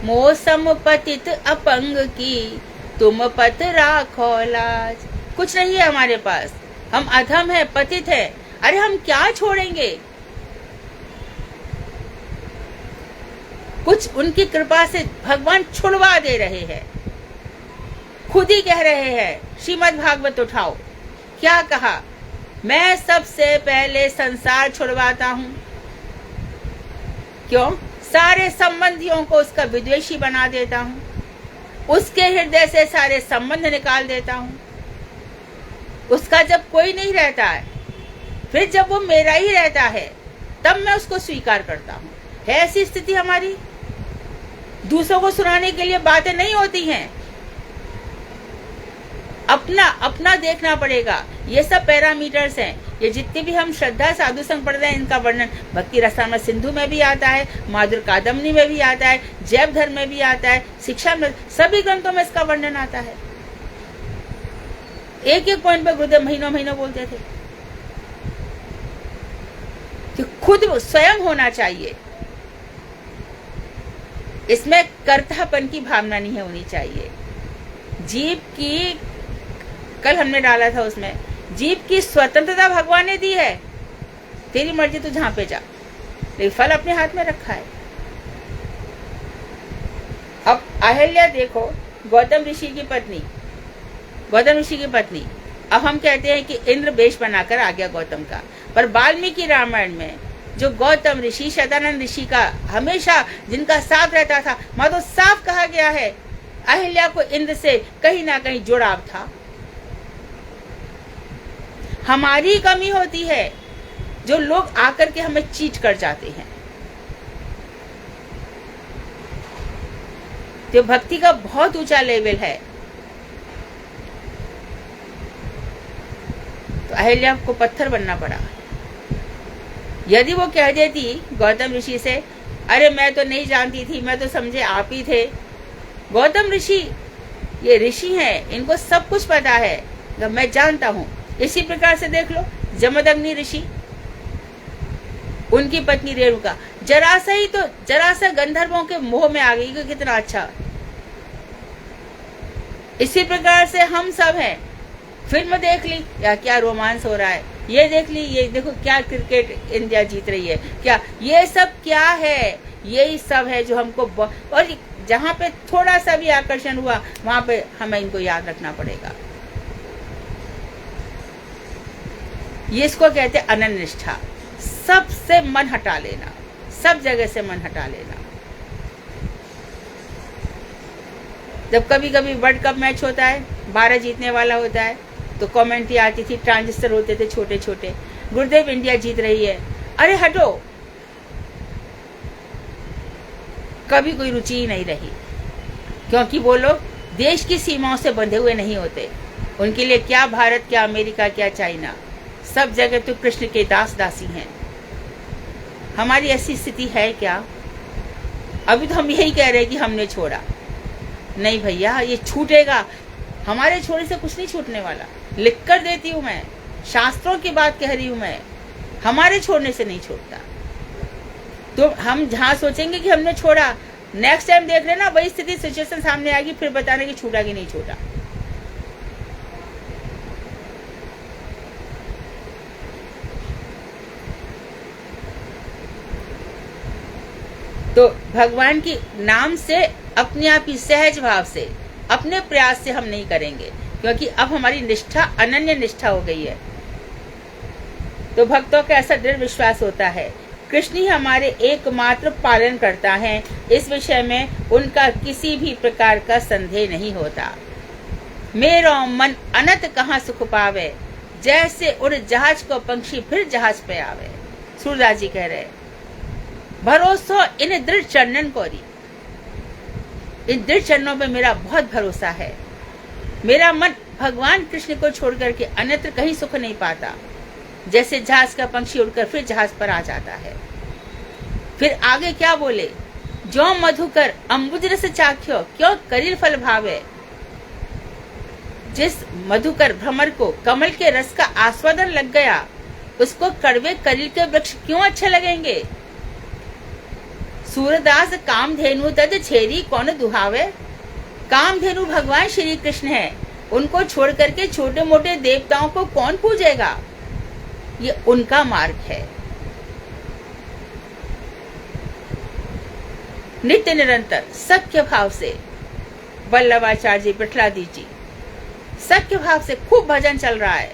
मौसम पतित अपंग की, तुम पत राखो लाज। कुछ नहीं है हमारे पास, हम अधम है, पतित है। अरे हम क्या छोड़ेंगे? कुछ उनकी कृपा से भगवान छुड़वा दे रहे हैं। खुद ही कह रहे हैं, श्रीमद् भागवत उठाओ, क्या कहा, मैं सबसे पहले संसार छुड़वाता हूं। क्यों? सारे संबंधियों को उसका विद्वेषी बना देता हूं, उसके हृदय से सारे संबंध निकाल देता हूं। उसका जब कोई नहीं रहता है, फिर जब वो मेरा ही रहता है तब मैं उसको स्वीकार करता हूँ। है ऐसी स्थिति हमारी? दूसरों को सुनाने के लिए बातें नहीं होती हैं, अपना अपना देखना पड़ेगा। ये सब पैरामीटर्स हैं। ये जितने भी हम श्रद्धा साधु संग पढ़ रहे हैं, इनका वर्णन भक्ति रसायन सिंधु में भी आता है, माधुर कादम्बनी में भी आता है, जैव धर्म में भी आता है, शिक्षा में, सभी ग्रंथों में इसका वर्णन आता है। एक एक पॉइंट पर गुरुदेव महीनों महीनों बोलते थे कि खुद स्वयं होना चाहिए, इसमें कर्तापन की भावना नहीं होनी चाहिए। जीव की, कल हमने डाला था उसमें, जीव की स्वतंत्रता भगवान ने दी है, तेरी मर्जी तू जहां पे जा, लेकिन फल अपने हाथ में रखा है। अब अहल्या देखो, गौतम ऋषि की पत्नी, गौतम ऋषि की पत्नी, अब हम कहते हैं कि इंद्र वेश बनाकर आ गया गौतम का, पर वाल्मीकि रामायण में जो गौतम ऋषि शतानंद ऋषि का हमेशा जिनका साथ रहता था, वहां तो साफ कहा गया है अहिल्या को इंद्र से कहीं ना कहीं जुड़ाव था। हमारी कमी होती है जो लोग आकर के हमें चीट कर जाते हैं। तो भक्ति का बहुत ऊंचा लेवल है। तो अहिल्या को पत्थर बनना पड़ा। यदि वो कह देती गौतम ऋषि से, अरे मैं तो नहीं जानती थी, मैं तो समझे आप ही थे। गौतम ऋषि ये ऋषि हैं, इनको सब कुछ पता है, मैं जानता हूं। इसी प्रकार से देख लो जमदग्नि ऋषि, उनकी पत्नी रेणुका, जरासा ही तो, जरासा गंधर्वों के मोह में आ गई कि कितना अच्छा। इसी प्रकार से हम सब हैं। फिल्म देख ली, या क्या रोमांस हो रहा है, ये देख ली, ये देखो क्या क्रिकेट इंडिया जीत रही है, क्या ये सब क्या है, यही सब है जो हमको, और जहाँ पे थोड़ा सा भी आकर्षण हुआ वहां पे हमें इनको याद रखना पड़ेगा। ये इसको कहते हैं अनन्य निष्ठा। सबसे मन हटा लेना, सब जगह से मन हटा लेना। जब कभी कभी वर्ल्ड कप मैच होता है, 12 जीतने वाला होता है, तो कमेंट्री आती थी, ट्रांजिस्टर होते थे छोटे छोटे, गुरुदेव इंडिया जीत रही है, अरे हटो। कभी कोई रुचि ही नहीं रही, क्योंकि वो लोग देश की सीमाओं से बंधे हुए नहीं होते। उनके लिए क्या भारत, क्या अमेरिका, क्या चाइना, सब जगह तो कृष्ण के दास दासी हैं। हमारी ऐसी स्थिति है क्या? अभी तो हम यही कह रहे हैं कि हमने छोड़ा। नहीं भैया, ये छूटेगा। हमारे छोड़ने से कुछ नहीं छूटने वाला। लिख कर देती हूं मैं, शास्त्रों की बात कह रही हूं मैं, हमारे छोड़ने से नहीं छूटता। तो हम जहां सोचेंगे कि हमने छोड़ा, नेक्स्ट टाइम देख लेना वही स्थिति, सिचुएशन सामने आएगी, फिर बताने कि छूटा कि नहीं छूटा। तो भगवान की नाम से अपने आप ही सहज भाव से, अपने प्रयास से हम नहीं करेंगे, क्योंकि अब हमारी निष्ठा अनन्य निष्ठा हो गई है। तो भक्तों का ऐसा दृढ़ विश्वास होता है, कृष्ण ही हमारे एकमात्र पालन करता है, इस विषय में उनका किसी भी प्रकार का संदेह नहीं होता। मेरो मन अनंत कहाँ सुख पावे, जैसे उड़ जहाज को पंक्षी फिर जहाज पे आवे। सूरदास जी कह रहे, भरोसा इन दृढ़ चरणन को री, इन दृढ़ चरणों पे मेरा बहुत भरोसा है। मेरा मन भगवान कृष्ण को छोड़ करके अन्यत्र कहीं सुख नहीं पाता। जैसे जहाज का पंक्षी उड़कर फिर जहाज पर आ जाता है। फिर आगे क्या बोले, जो मधुकर अम्बुज रस चाख्यो, क्यों कलिल फल भावे। जिस मधुकर भ्रमर को कमल के रस का आस्वादन लग गया, उसको कड़वे कलिल के वृक्ष क्यों अच्छे लगेंगे। सूरदास कामधेनु तज छेरी कौन दुहावे। कामधेनु भगवान श्री कृष्ण है, उनको छोड़ करके छोटे मोटे देवताओं को कौन पूजेगा। ये उनका मार्ग है। नित्य निरंतर सख्य भाव से वल्लभाचार्य जी, प्रहलादी जी, सख्य भाव से खूब भजन चल रहा है,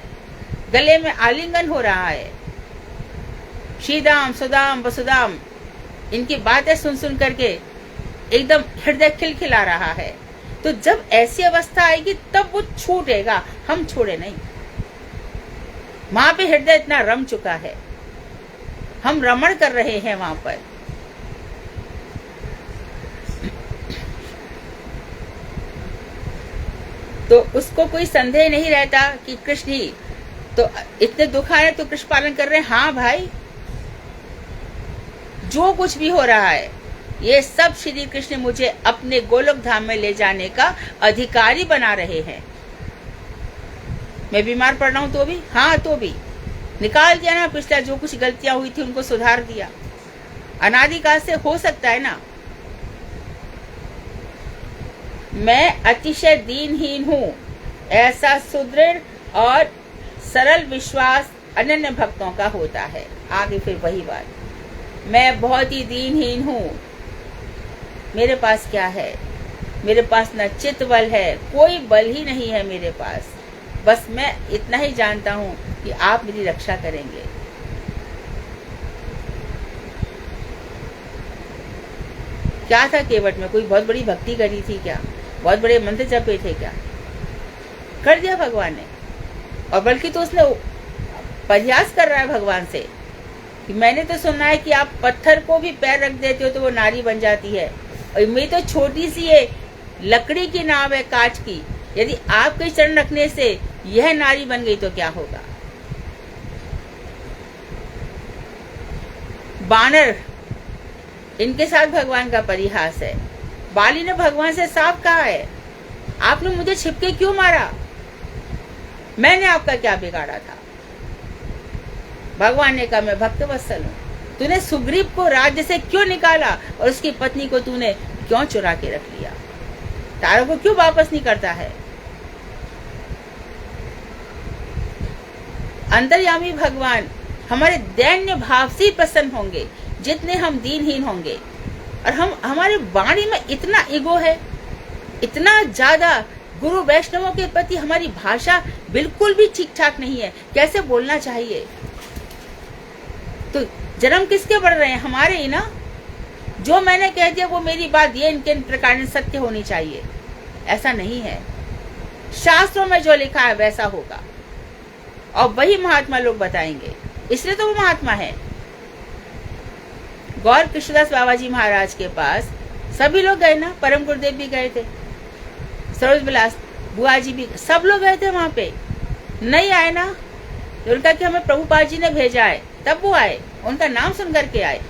गले में आलिंगन हो रहा है। श्रीदाम सुदाम वसुदाम, इनकी बातें सुन सुन करके एकदम हृदय खिलखिला रहा है। तो जब ऐसी अवस्था आएगी तब वो छूटेगा, हम छोड़े नहीं। वहां पे हृदय इतना रम चुका है, हम रमण कर रहे हैं वहां पर। तो उसको कोई संदेह नहीं रहता कि कृष्ण ही तो इतने दुख आए तो कृष्ण पालन कर रहे हैं। हाँ भाई, जो कुछ भी हो रहा है ये सब श्री कृष्ण मुझे अपने गोलोक धाम में ले जाने का अधिकारी बना रहे हैं। मैं बीमार पड़ रहा हूं तो भी, हाँ तो भी निकाल दिया ना, पिछला जो कुछ गलतियां हुई थी उनको सुधार दिया। अनादिकाल से हो सकता है ना। मैं अतिशय दीनहीन हूँ, ऐसा सुदृढ़ और सरल विश्वास अनन्य भक्तों का होता है। आगे फिर वही बात, मैं बहुत ही दीनहीन हूँ, मेरे पास क्या है, मेरे पास न चित्त बल है, कोई बल ही नहीं है मेरे पास, बस मैं इतना ही जानता हूँ कि आप मेरी रक्षा करेंगे। क्या था केवट में, कोई बहुत बड़ी भक्ति करी थी क्या, बहुत बड़े मंत्र जपे थे क्या, कर दिया भगवान ने। और बल्कि तो उसने प्रयास कर रहा है भगवान से कि मैंने तो सुना है कि आप पत्थर को भी पैर रख देते हो तो वो नारी बन जाती है, और मेरी तो छोटी सी ये लकड़ी की नाव है कांच की, यदि आपके चरण रखने से यह नारी बन गई तो क्या होगा। बानर, इनके साथ भगवान का परिहास है। बाली ने भगवान से साफ कहा है, आपने मुझे छिपके क्यों मारा, मैंने आपका क्या बिगाड़ा था। भगवान ने कहा मैं भक्त वत्सल हूं, तूने सुग्रीव को राज्य से क्यों निकाला और उसकी पत्नी को तूने क्यों चुरा के रख लिया, तारों को क्यों वापस नहीं करता है। अंतर्यामी भगवान हमारे दैन्य भाव से प्रसन्न होंगे जितने हम दीनहीन होंगे। और हमारे वाणी में इतना ईगो है, इतना ज्यादा गुरु वैष्णवों के प्रति हमारी भाषा बिल्कुल भी ठीक ठाक नहीं है, कैसे बोलना चाहिए। तो जन्म किसके बढ़ रहे हैं, हमारे ही ना। जो मैंने कह दिया वो मेरी बात ये इनके प्रकार सत्य होनी चाहिए, ऐसा नहीं है। शास्त्रों में जो लिखा है वैसा होगा और वही महात्मा लोग बताएंगे, इसलिए तो वो महात्मा है। गौर कृष्णदास बाबा जी महाराज के पास सभी लोग गए ना, परम गुरुदेव भी गए थे, सरोज विलास बुआ जी भी, सब लोग गए थे वहां पे, नहीं आए ना। तो उनका कि हमें प्रभुपाद जी ने भेजा है, तब वो आए, उनका नाम सुन करके आए।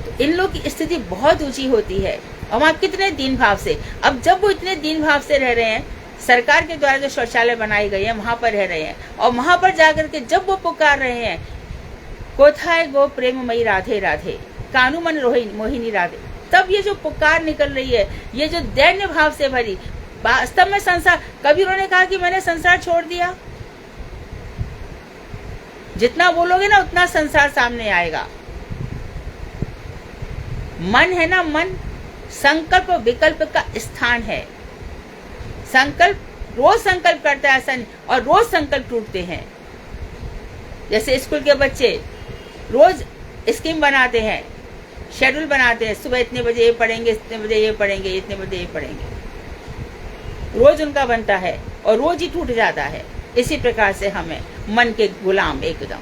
तो इन लोग की स्थिति बहुत ऊंची होती है और वहां कितने दीन भाव से, अब जब वो इतने दीन भाव से रह रहे हैं, सरकार के द्वारा जो शौचालय बनाई गई है वहां पर रह रहे हैं, और वहां पर जाकर के जब वो पुकार रहे हैं कोथाय गो प्रेममयी राधे राधे कानू मन मोहिनी राधे, तब ये जो पुकार निकल रही है, ये जो दैन्य भाव से भरी, वास्तव में संसार, कभी उन्होंने कहा कि मैंने संसार छोड़ दिया। जितना बोलोगे ना उतना संसार सामने आएगा। मन है ना, मन संकल्प विकल्प का स्थान है। संकल्प रोज संकल्प करता है ऐसा नहीं, और रोज संकल्प टूटते हैं। जैसे स्कूल के बच्चे रोज स्कीम बनाते हैं, शेड्यूल बनाते हैं, सुबह इतने बजे ये पढ़ेंगे, इतने बजे ये पढ़ेंगे, इतने बजे ये पढ़ेंगे, रोज उनका बनता है और रोज ही टूट जाता है। इसी प्रकार से हमें मन के गुलाम एकदम,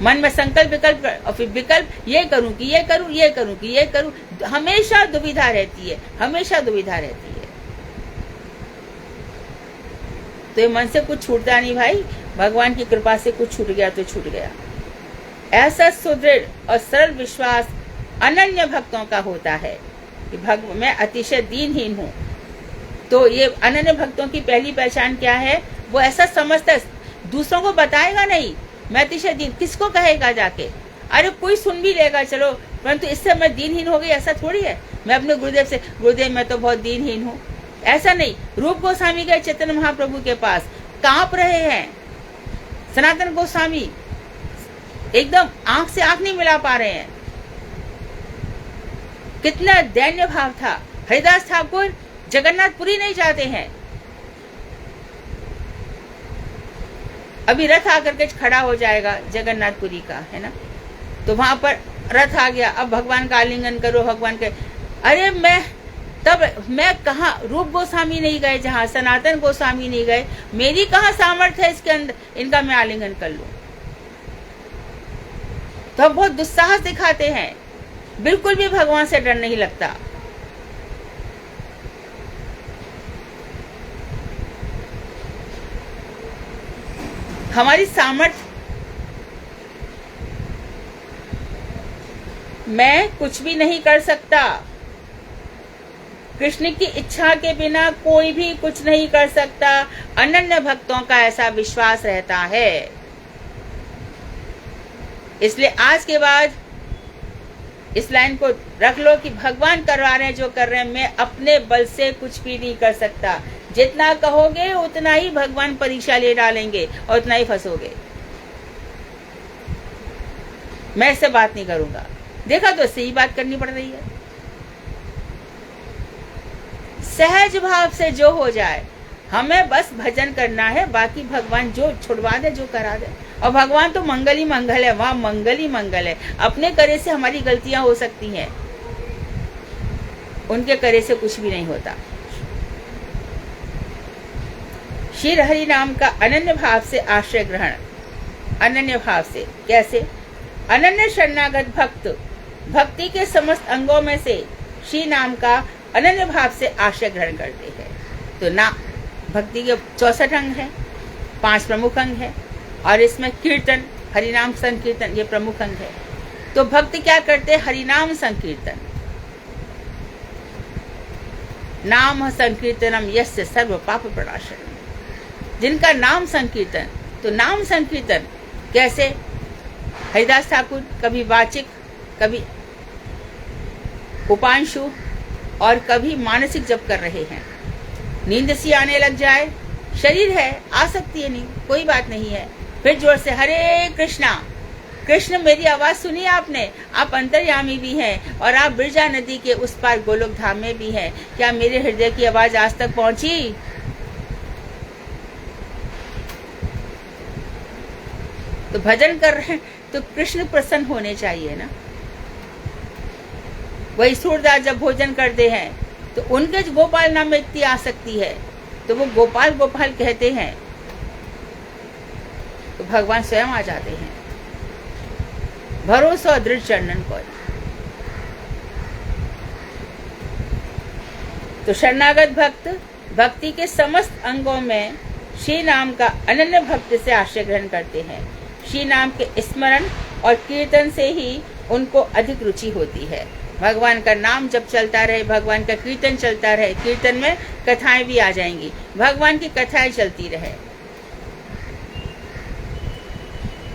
मन में संकल्प विकल्प और फिर विकल्प, ये करूं कि ये करूं, ये करूं कि ये करूं, हमेशा दुविधा रहती है, हमेशा दुविधा रहती है। तो ये मन से कुछ छूटता नहीं भाई, भगवान की कृपा से कुछ छूट गया तो छूट गया। ऐसा सुदृढ़ और सरल विश्वास अनन्य भक्तों का होता है कि मैं अतिशय दीनहीन हूँ। तो ये अनन्य भक्तों की पहली पहचान क्या है, वो ऐसा समझता है, दूसरों को बताएगा नहीं, मैं अतिशय दीन, किसको कहेगा जाके, अरे कोई सुन भी लेगा चलो, परंतु इससे मैं दीनहीन हो गई, ऐसा थोड़ी है। मैं अपने गुरुदेव से, गुरुदेव मैं तो बहुत दीनहीन हूँ, ऐसा नहीं। रूप गोस्वामी गए चैतन्य महाप्रभु के पास, कांप रहे हैं। सनातन गोस्वामी एकदम आंख से आंख नहीं मिला पा रहे हैं, कितना दैन्य भाव था। हरिदास ठाकुर जगन्नाथपुरी नहीं जाते हैं, अभी रथ आकर के खड़ा हो जाएगा जगन्नाथपुरी का, है ना, तो वहां पर रथ आ गया, अब भगवान का आलिंगन करो, भगवान के, अरे मैं तब मैं कहाँ, रूप गोस्वामी नहीं गए जहाँ, सनातन गोस्वामी नहीं गए, मेरी कहाँ सामर्थ्य है इसके अंदर इनका मैं आलिंगन कर लूं। तो हम बहुत दुस्साहस दिखाते हैं, बिल्कुल भी भगवान से डर नहीं लगता। हमारी सामर्थ्य, मैं कुछ भी नहीं कर सकता, कृष्ण की इच्छा के बिना कोई भी कुछ नहीं कर सकता, अनन्य भक्तों का ऐसा विश्वास रहता है। इसलिए आज के बाद इस लाइन को रख लो कि भगवान करवा रहे हैं जो कर रहे हैं, मैं अपने बल से कुछ भी नहीं कर सकता। जितना कहोगे उतना ही भगवान परीक्षा ले डालेंगे और उतना ही फंसोगे। मैं इससे बात नहीं करूंगा। देखा तो सही बात करनी पड़ रही है। सहज भाव से जो हो जाए, हमें बस भजन करना है, बाकी भगवान जो छुड़वा दे, जो करा दे। और भगवान तो मंगल ही मंगल है, वहां मंगल ही मंगल है। अपने करे से हमारी गलतियां हो सकती हैं, उनके करे से कुछ भी नहीं होता। श्री हरि नाम का अनन्य भाव से आश्रय ग्रहण। अनन्य भाव से कैसे? अनन्य शरणागत भक्त भक्ति के समस्त अंगों में से श्री नाम का अनन्य भाव से आश्रय ग्रहण करते हैं। तो ना भक्ति के 64 अंग हैं, 5 प्रमुख अंग हैं, और इसमें कीर्तन, हरिनाम संकीर्तन ये प्रमुख अंग है। तो भक्त क्या करते हैं? हरिनाम संकीर्तन। नाम संकीर्तनम यस्य सर्व पाप प्रणाशनम। जिनका नाम संकीर्तन, तो नाम संकीर्तन कैसे? हरिदास ठाकुर कभी वाचिक, कभी उपांशु और कभी मानसिक जप कर रहे हैं। नींद सी आने लग जाए, शरीर है, आ सकती है नींद, कोई बात नहीं है, फिर जोर से हरे कृष्णा। कृष्ण मेरी आवाज सुनी आपने? आप अंतर्यामी भी हैं और आप बिरजा नदी के उस पार गोलोक धाम में भी हैं। क्या मेरे हृदय की आवाज आज तक पहुंची? तो भजन कर रहे हैं तो कृष्ण प्रसन्न होने चाहिए ना। वही सूरदास जब भोजन करते हैं तो उनके गोपाल नाम में इतनी आसक्ति है, तो वो गोपाल गोपाल कहते हैं, तो भगवान स्वयं आ जाते हैं। भरोसा दृढ़ चरणन को। तो शरणागत भक्त भक्ति के समस्त अंगों में श्री नाम का अनन्य भक्त से आश्रय ग्रहण करते हैं। श्री नाम के स्मरण और कीर्तन से ही उनको अधिक रुचि होती है। भगवान का नाम जब चलता रहे, भगवान का कीर्तन चलता रहे, कीर्तन में कथाएं भी आ जाएंगी, भगवान की कथाएं चलती रहे।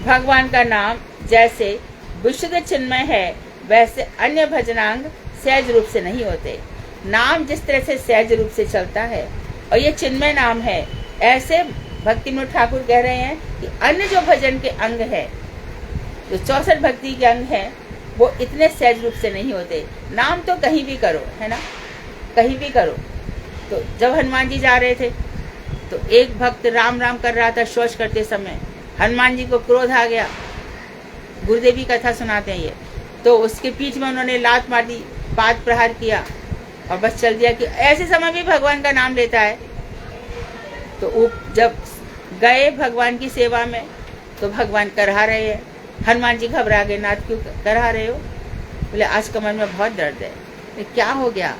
भगवान का नाम जैसे विशुद्ध चिन्मय है, वैसे अन्य भजनांग सहज रूप से नहीं होते। नाम जिस तरह से सहज रूप से चलता है और ये चिन्मय नाम है, ऐसे भक्ति विनोद ठाकुर कह रहे हैं कि अन्य जो भजन के अंग है, जो 64 भक्ति के अंग हैं, वो इतने सहज रूप से नहीं होते। नाम तो कहीं भी करो, है ना, कहीं भी करो। तो जब हनुमान जी जा रहे थे तो एक भक्त राम राम कर रहा था शौच करते समय, हनुमान जी को क्रोध आ गया। गुरुदेव की कथा सुनाते हैं ये, तो उसके पीठ में उन्होंने लात मार दी, पाद प्रहार किया और बस चल दिया कि ऐसे समय भी भगवान का नाम लेता है। तो जब गए भगवान की सेवा में तो भगवान करहा रहे हैं। हनुमान जी घबरा गए, नाथ क्यों करहा रहे हो? बोले आज कमर में बहुत दर्द है। क्या हो गया?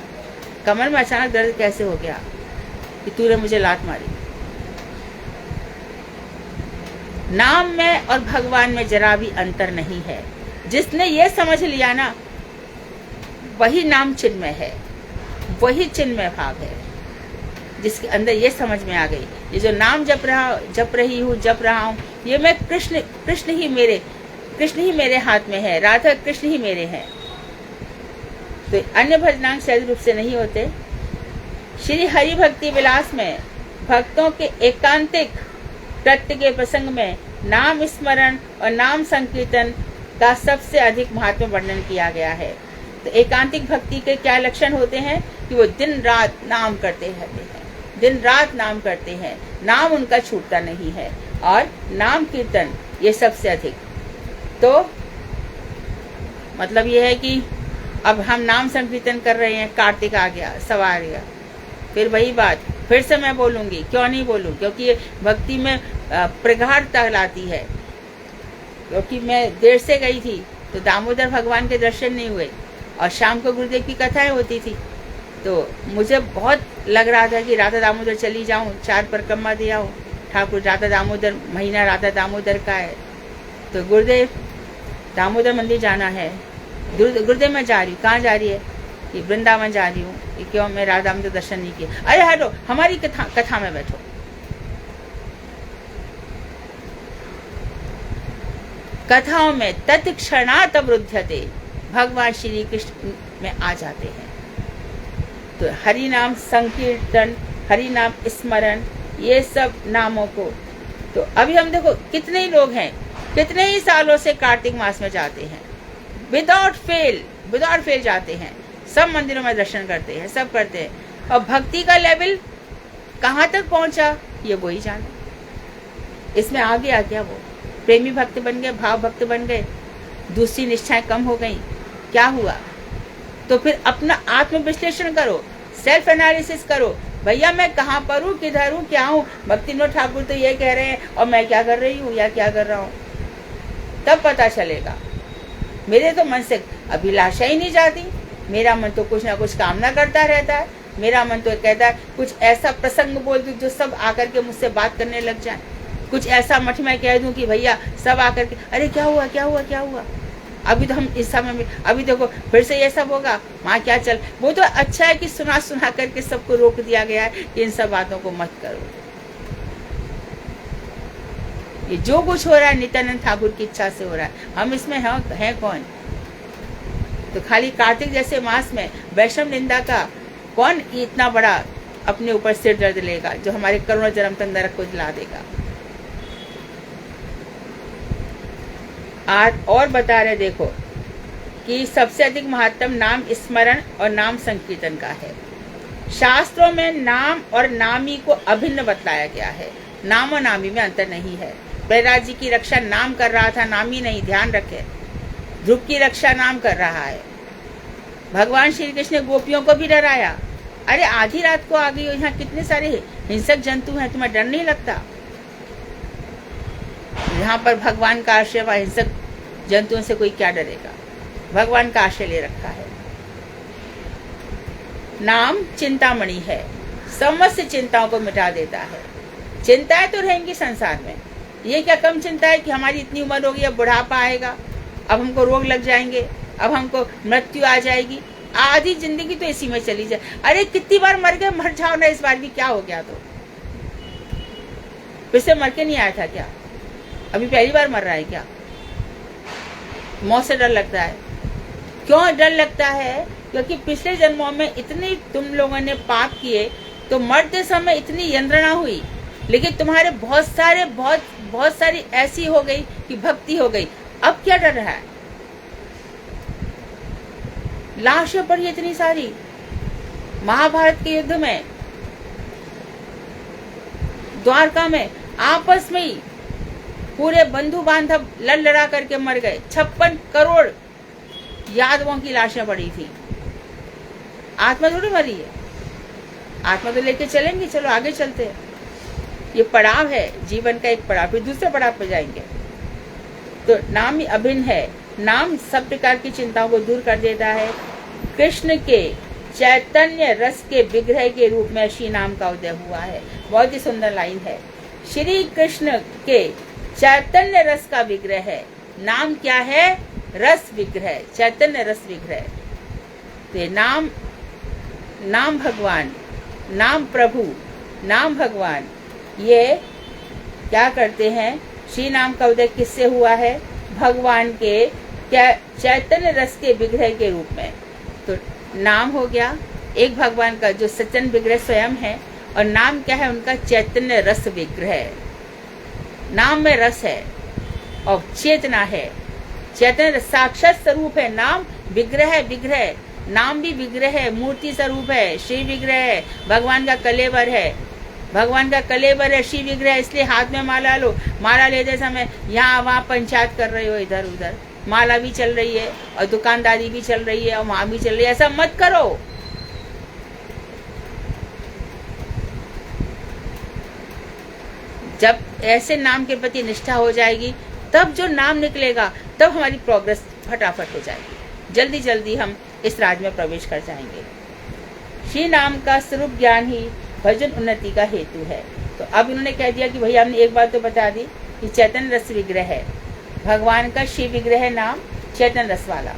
कमर में अचानक दर्द कैसे हो गया? कि तूने मुझे लात मारी। नाम में और भगवान में जरा भी अंतर नहीं है। जिसने ये समझ लिया ना, वही नाम चिन्मय है, वही चिन्मय भाव है। जिसके अंदर ये समझ में आ गई, ये जो नाम जप रहा हूँ, ये मैं कृष्ण ही मेरे हाथ में है, राधा कृष्ण ही मेरे हैं। तो अन्य भजनांग सहज रूप से नहीं होते। श्री हरि भक्ति विलास में भक्तों के एकांतिक कृत्य के प्रसंग में नाम स्मरण और नाम संकीर्तन का सबसे अधिक महत्व वर्णन किया गया है। तो एकांतिक भक्ति के क्या लक्षण होते हैं? कि वो दिन रात नाम करते रहते हैं, दिन रात नाम करते हैं, नाम उनका छूटता नहीं है, और नाम कीर्तन ये सबसे अधिक। तो मतलब ये है कि अब हम नाम संकीर्तन कर रहे हैं, कार्तिक आ गया, सब आ गया, फिर वही बात फिर से मैं बोलूंगी। क्यों नहीं बोलूं? क्योंकि ये भक्ति में प्रगाढ़ता लाती है। क्योंकि मैं देर से गई थी तो दामोदर भगवान के दर्शन नहीं हुए, और शाम को गुरुदेव की कथाएं होती थी, तो मुझे बहुत लग रहा था कि राधा दामोदर चली जाऊं, 4 परिक्रमा दे आऊं। ठाकुर राधा दामोदर, महीना राधा दामोदर का है, तो गुरुदेव दामोदर मंदिर जाना है। गुरुदेव मैं जा रही हूँ। कहाँ जा रही है? कि वृंदावन जा रही हूँ। कि क्यों? मैं राधा दामोदर दर्शन नहीं किए। अरे हटो, हमारी कथा में बैठो। कथाओं में तत्क्षणात् अवरुध्यते, भगवान श्री कृष्ण में आ जाते हैं। तो हरि नाम संकीर्तन, हरि नाम स्मरण, ये सब नामों को, तो अभी हम देखो कितने ही लोग हैं, कितने ही सालों से कार्तिक मास में जाते हैं, विदाउट फेल जाते हैं, सब मंदिरों में दर्शन करते हैं, सब करते हैं, और भक्ति का लेवल कहाँ तक पहुंचा ये वही जाने। इसमें आ गया क्या? वो प्रेमी भक्त बन गए, भाव भक्त बन गए, दूसरी निष्ठाएं कम हो गई, क्या हुआ? तो फिर अपना आत्म विश्लेषण करो, सेल्फ एनालिसिस करो, भैया मैं कहाँ पर हूँ, किधर हूँ, क्या हूँ। भक्ति विनोद ठाकुर तो ये कह रहे हैं और मैं क्या कर रही हूँ या क्या कर रहा हूँ, तब पता चलेगा। मेरे तो मन से अभिलाषा ही नहीं जाती, मेरा मन तो कुछ ना कुछ कामना करता रहता है। मेरा मन तो कहता है कुछ ऐसा प्रसंग बोल दूं जो सब आकर के मुझसे बात करने लग जाए, कुछ ऐसा मठ में कह दूं कि भैया सब आकर के अरे क्या हुआ क्या हुआ क्या हुआ। अभी तो हम इस समय में, अभी देखो फिर से ये सब होगा, वहाँ क्या चल। वो तो अच्छा है कि सुना सुना करके सबको रोक दिया गया है कि इन सब बातों को मत करो। ये जो कुछ हो रहा है नित्यानंद ठाकुर की इच्छा से हो रहा है, हम इसमें हैं कौन? तो खाली कार्तिक जैसे मास में वैष्णव निंदा का कौन इतना बड़ा अपने ऊपर सिर दर्द लेगा जो हमारे करोड़ों जन्म तक नरक को दिला देगा। आज और बता रहे देखो कि सबसे अधिक महत्व नाम स्मरण और नाम संकीर्तन का है। शास्त्रों में नाम और नामी को अभिन्न बतलाया गया है, नाम और नामी में अंतर नहीं है। प्रहलाद जी की रक्षा नाम कर रहा था, नामी नहीं, ध्यान रखे। ध्रुव की रक्षा नाम कर रहा है। भगवान श्री कृष्ण ने गोपियों को भी डराया। अरे आधी रात को आ गई हो, यहाँ कितने सारे हिंसक जंतु हैं, तुम्हें डर नहीं लगता? यहाँ पर भगवान का आश्रय, हिंसक जंतुओं से कोई क्या डरेगा? भगवान का आश्रय ले रखा है। नाम चिंतामणि है, समस्त चिंताओं को मिटा देता है। चिंताएं तो रहेंगी संसार में, ये क्या कम चिंता है कि हमारी इतनी उम्र होगी, अब बुढ़ापा आएगा, अब हमको रोग लग जाएंगे, अब हमको मृत्यु आ जाएगी, आधी जिंदगी तो इसी में चली जाए। अरे कितनी बार मर गए, मर जाओ ना, इस बार भी क्या हो गया? तो फिर से मर के नहीं आया था क्या? अभी पहली बार मर रहा है क्या? मौत से डर लगता है। क्यों डर लगता है? क्योंकि पिछले जन्मों में इतनी तुम लोगों ने पाप किए, तो मरते समय इतनी यंत्रणा हुई, लेकिन तुम्हारे बहुत सारी ऐसी हो गई कि भक्ति हो गई। अब क्या डर रहा है? लाशें पड़ी इतनी सारी। महाभारत के युद्ध में द्वारका में आपस में ही पूरे बंधु बांधव लड़ा करके मर गए। 56 करोड़ यादवों की लाशें पड़ी थी। आत्मा थोड़ी मरी है, आत्मा तो लेके चलेंगे, चलो आगे चलते हैं। ये पड़ाव है, जीवन का एक पड़ाव, फिर दूसरे पड़ाव पे जाएंगे। तो नाम ही अभिन्न है। नाम सब प्रकार की चिंताओं को दूर कर देता है। कृष्ण के चैतन्य रस के विग्रह के रूप में श्री नाम का उदय हुआ है। बहुत ही सुंदर लाइन है। श्री कृष्ण के चैतन्य रस का विग्रह है। नाम क्या है? रस विग्रह, चैतन्य रस विग्रह। तो नाम भगवान, नाम प्रभु, नाम भगवान, ये क्या करते हैं? श्री नाम का उदय किससे हुआ है? भगवान के चैतन्य रस के विग्रह के रूप में। तो नाम हो गया एक भगवान का जो सचन विग्रह स्वयं है, और नाम क्या है? उनका चैतन्य रस विग्रह। नाम में रस है और चेतना है। चैतन्य साक्षात स्वरूप है। नाम विग्रह है, विग्रह, नाम भी विग्रह है, मूर्ति स्वरूप है, श्री विग्रह है, भगवान का कलेवर है, भगवान का कलेवर है, श्री विग्रह। इसलिए हाथ में माला लो, माला लेते समय यहाँ वहाँ पंचायत कर रहे हो इधर उधर, माला भी चल रही है और दुकानदारी भी चल रही है और वहां भी चल रही है, ऐसा मत करो। जब ऐसे नाम के प्रति निष्ठा हो जाएगी, तब जो नाम निकलेगा, तब हमारी प्रोग्रेस फटाफट हो जाएगी। जल्दी जल्दी हम इस राज में प्रवेश कर जाएंगे। श्री नाम का स्वरूप ज्ञान ही भजन उन्नति का हेतु है। तो अब इन्होंने कह दिया कि भैया हमने एक बात तो बता दी कि चैतन्य रस विग्रह है, भगवान का शिव विग्रह है नाम चैतन्य रस वाला।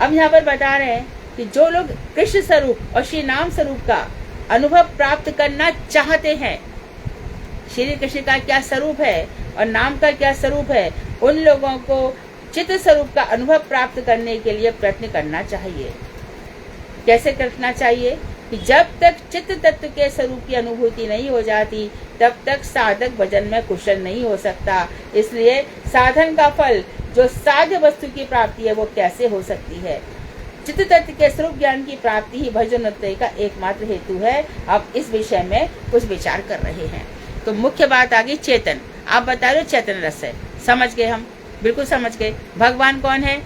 अब यहाँ पर बता रहे हैं कि जो लोग कृष्ण स्वरूप और श्री नाम स्वरूप का अनुभव प्राप्त करना चाहते हैं, श्री कृष्ण का क्या स्वरूप है और नाम का क्या स्वरूप है, उन लोगों को चित्त स्वरूप का अनुभव प्राप्त करने के लिए प्रयत्न करना चाहिए। कैसे करना चाहिए कि जब तक चित्त तत्व के स्वरूप की अनुभूति नहीं हो जाती, तब तक साधक भजन में कुशल नहीं हो सकता। इसलिए साधन का फल जो साध्य वस्तु की प्राप्ति है, वो कैसे हो सकती है? चित्त तत्व के स्वरूप ज्ञान की प्राप्ति ही भजन उन्नति का एकमात्र हेतु है। अब इस विषय में कुछ विचार कर रहे हैं। तो मुख्य बात आ गई चेतन। आप बता रहे हो चेतन रस है, समझ गए हम, बिल्कुल समझ गए। भगवान कौन है?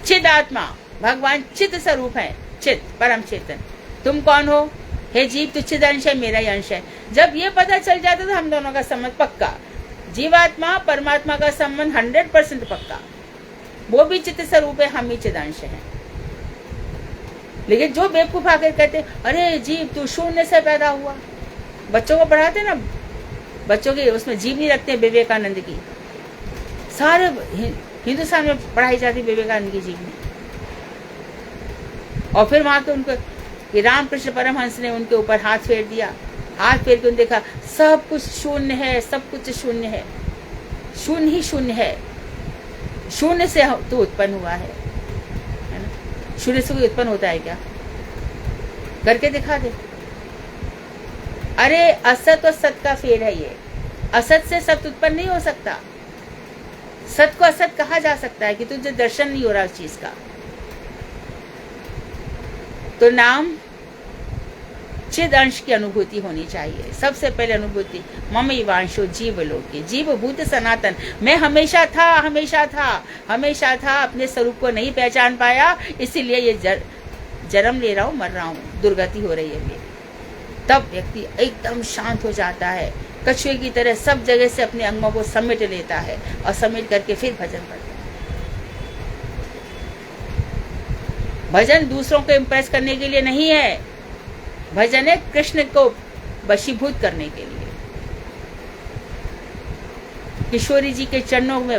चिद आत्मा। भगवान चित्त स्वरूप है, चित्त परम चेतन। तुम कौन हो? हे जीव, तू चिद अंश है, मेरा ही अंश है। जब ये पता चल जाता तो हम दोनों का संबंध पक्का। जीवात्मा परमात्मा का संबंध 100% पक्का। वो भी चित्त स्वरूप है, हम ही चिद अंश है। लेकिन जो बेवकूफ आकर कहते अरे जीव तू शून्य से पैदा हुआ, बच्चों को पढ़ाते ना, बच्चों के उसमें जीव नहीं रखते विवेकानंद की, सारे हिंदुस्तान में पढ़ाई जाती विवेकानंद की जीवनी। और फिर वहां के उनको कि रामकृष्ण परमहंस ने उनके ऊपर हाथ फेर दिया। हाथ फेर के उन्होंने देखा सब कुछ शून्य है, सब कुछ शून्य है, शून्य ही शून्य है। शून्य से तो उत्पन्न हुआ है ना? शून्य से कोई उत्पन्न होता है क्या? करके दिखा दे। अरे असत और सत का फेर है ये। असत से सत उत्पन्न नहीं हो सकता। सत को असत कहा जा सकता है कि तुझे दर्शन नहीं हो रहा उस चीज का। तो नाम चिद अंश की अनुभूति होनी चाहिए। सबसे पहले अनुभूति मम वांशो जीव लोके, जीव भूत सनातन। मैं हमेशा था, हमेशा था, हमेशा था। अपने स्वरूप को नहीं पहचान पाया, इसीलिए ये जन्म ले रहा हूँ, मर रहा हूँ, दुर्गति हो रही है मेरी। तब व्यक्ति एकदम शांत हो जाता है, कछुए की तरह सब जगह से अपने अंगों को समेट लेता है और समेट करके फिर भजन करता है। भजन दूसरों को इम्प्रेस करने के लिए नहीं है, भजन है कृष्ण को वशीभूत करने के लिए। किशोरी जी के चरणों में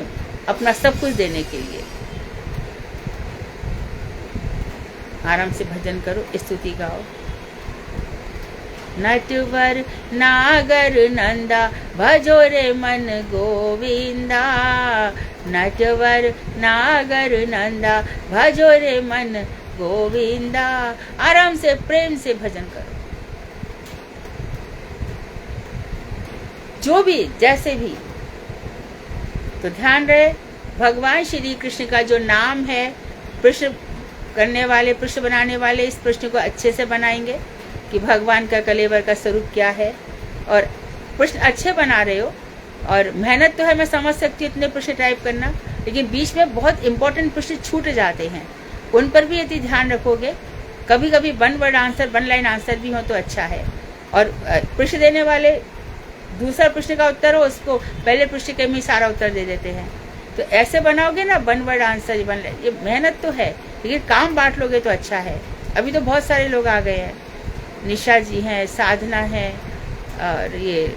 अपना सब कुछ देने के लिए। आराम से भजन करो, स्तुति गाओ। नटवर नागर नंदा भजो रे मन गोविंदा, नटवर नागर नंदा भजो रे मन गोविंदा। आराम से प्रेम से भजन करो, जो भी जैसे भी। तो ध्यान रहे भगवान श्री कृष्ण का जो नाम है, प्रश्न करने वाले, प्रश्न बनाने वाले इस प्रश्न को अच्छे से बनाएंगे कि भगवान का कलेवर का स्वरूप क्या है। और प्रश्न अच्छे बना रहे हो, और मेहनत तो है, मैं समझ सकती हूँ इतने प्रश्न टाइप करना, लेकिन बीच में बहुत इंपॉर्टेंट प्रश्न छूट जाते हैं, उन पर भी यदि ध्यान रखोगे। कभी कभी one word answer, one line answer भी हो तो अच्छा है। और प्रश्न देने वाले दूसरा प्रश्न का उत्तर हो, उसको पहले प्रश्न के में सारा उत्तर दे देते हैं। तो ऐसे बनाओगे ना one word answer, one line, ये मेहनत तो है, लेकिन काम बांट लोगे तो अच्छा है। अभी तो बहुत सारे लोग आ गए हैं, निशा जी हैं, साधना है, और ये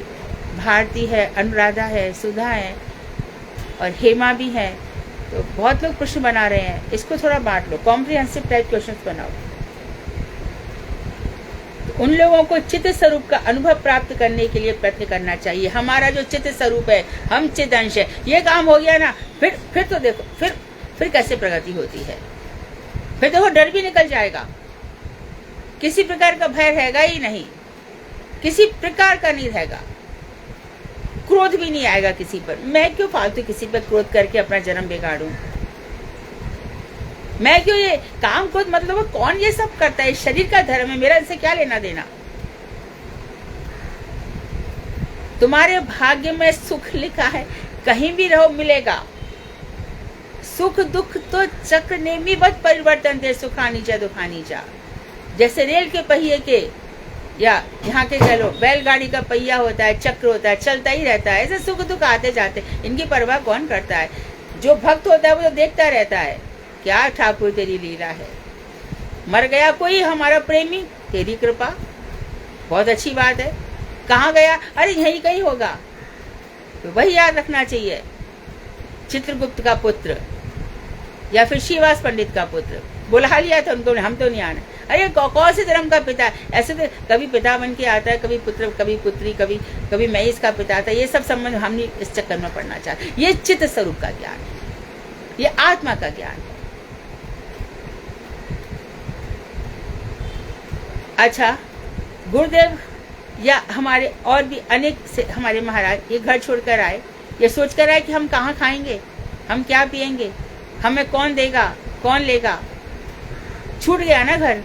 भारती है, अनुराधा है, सुधा है, और हेमा भी है। तो बहुत लोग प्रश्न बना रहे हैं, इसको थोड़ा बांट लो, कॉम्प्रिहेंसिव टाइप क्वेश्चन बनाओ। तो उन लोगों को चित्त स्वरूप का अनुभव प्राप्त करने के लिए प्रयत्न करना चाहिए। हमारा जो चित्त स्वरूप है, हम चित्त अंश है, ये काम हो गया ना, फिर तो देखो फिर कैसे प्रगति होती है। फिर देखो डर भी निकल जाएगा, किसी प्रकार का भय रहेगा ही नहीं, किसी प्रकार का नहीं रहेगा, क्रोध भी नहीं आएगा किसी पर। मैं क्यों फालतू किसी पर क्रोध करके अपना जन्म बिगाड़ूं? मैं क्यों ये काम क्रोध, मतलब कौन ये सब करता है? शरीर का धर्म है, मेरा इनसे क्या लेना देना? तुम्हारे भाग्य में सुख लिखा है, कहीं भी रहो मिलेगा, सुख दुख तो चक्र नेमिवत परिवर्तन थे, सुखानी चा दुखानी चा। जैसे रेल के पहिए के या यहाँ के कह लो बैलगाड़ी का पहिया होता है, चक्र होता है, चलता ही रहता है, ऐसे सुख दुख आते जाते, इनकी परवाह कौन करता है? जो भक्त होता है वो तो देखता रहता है, क्या ठाकुर तेरी लीला है। मर गया कोई हमारा प्रेमी, तेरी कृपा, बहुत अच्छी बात है। कहाँ गया? अरे यहीं कहीं होगा। तो वही याद रखना चाहिए, चित्रगुप्त का पुत्र या फिर श्रीवास पंडित का पुत्र, बुला लिया था उनको, हम तो नहीं आना। अरे कौन से धर्म का पिता है? ऐसे तो कभी पिता बन के आता है, कभी पुत्र, कभी पुत्री, कभी मैं इसका पिता था। ये सब संबंध हम नहीं इस चक्कर में पड़ना चाहते। ये चित्त स्वरूप का ज्ञान है, ये आत्मा का ज्ञान है। अच्छा, गुरुदेव या हमारे और भी अनेक से हमारे महाराज ये घर छोड़कर आए, ये सोचकर आए कि हम कहाँ खाएंगे, हम क्या पिएंगे, हमें कौन देगा, कौन लेगा। छूट गया ना घर,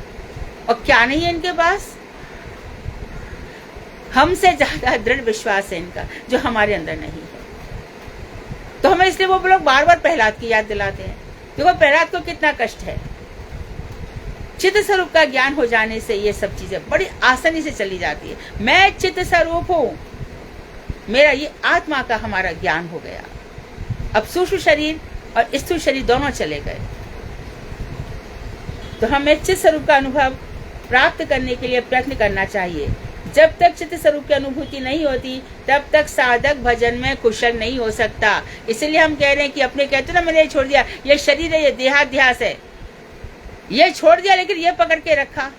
और क्या नहीं है इनके पास। हमसे ज्यादा दृढ़ विश्वास है इनका, जो हमारे अंदर नहीं है। तो हमें इसलिए वो लोग बार बार प्रहलाद की याद दिलाते हैं। देखो प्रहलाद को कितना कष्ट है। चित्त स्वरूप का ज्ञान हो जाने से ये सब चीजें बड़ी आसानी से चली जाती है। मैं चित्त स्वरूप हूँ, मेरा ये आत्मा का हमारा ज्ञान हो गया। अब सूक्ष्म शरीर और स्थूल शरीर दोनों चले गए। तो हमें चित्त स्वरूप का अनुभव प्राप्त करने के लिए प्रयत्न करना चाहिए। जब तक चित्त स्वरूप की अनुभूति नहीं होती तब तक साधक भजन में कुशल नहीं हो सकता। इसलिए हम कह रहे हैं कि अपने कहते ना मैंने ये छोड़ दिया, ये शरीर है, ये देहाध्यास है, ये छोड़ दिया, लेकिन ये पकड़ के रखा।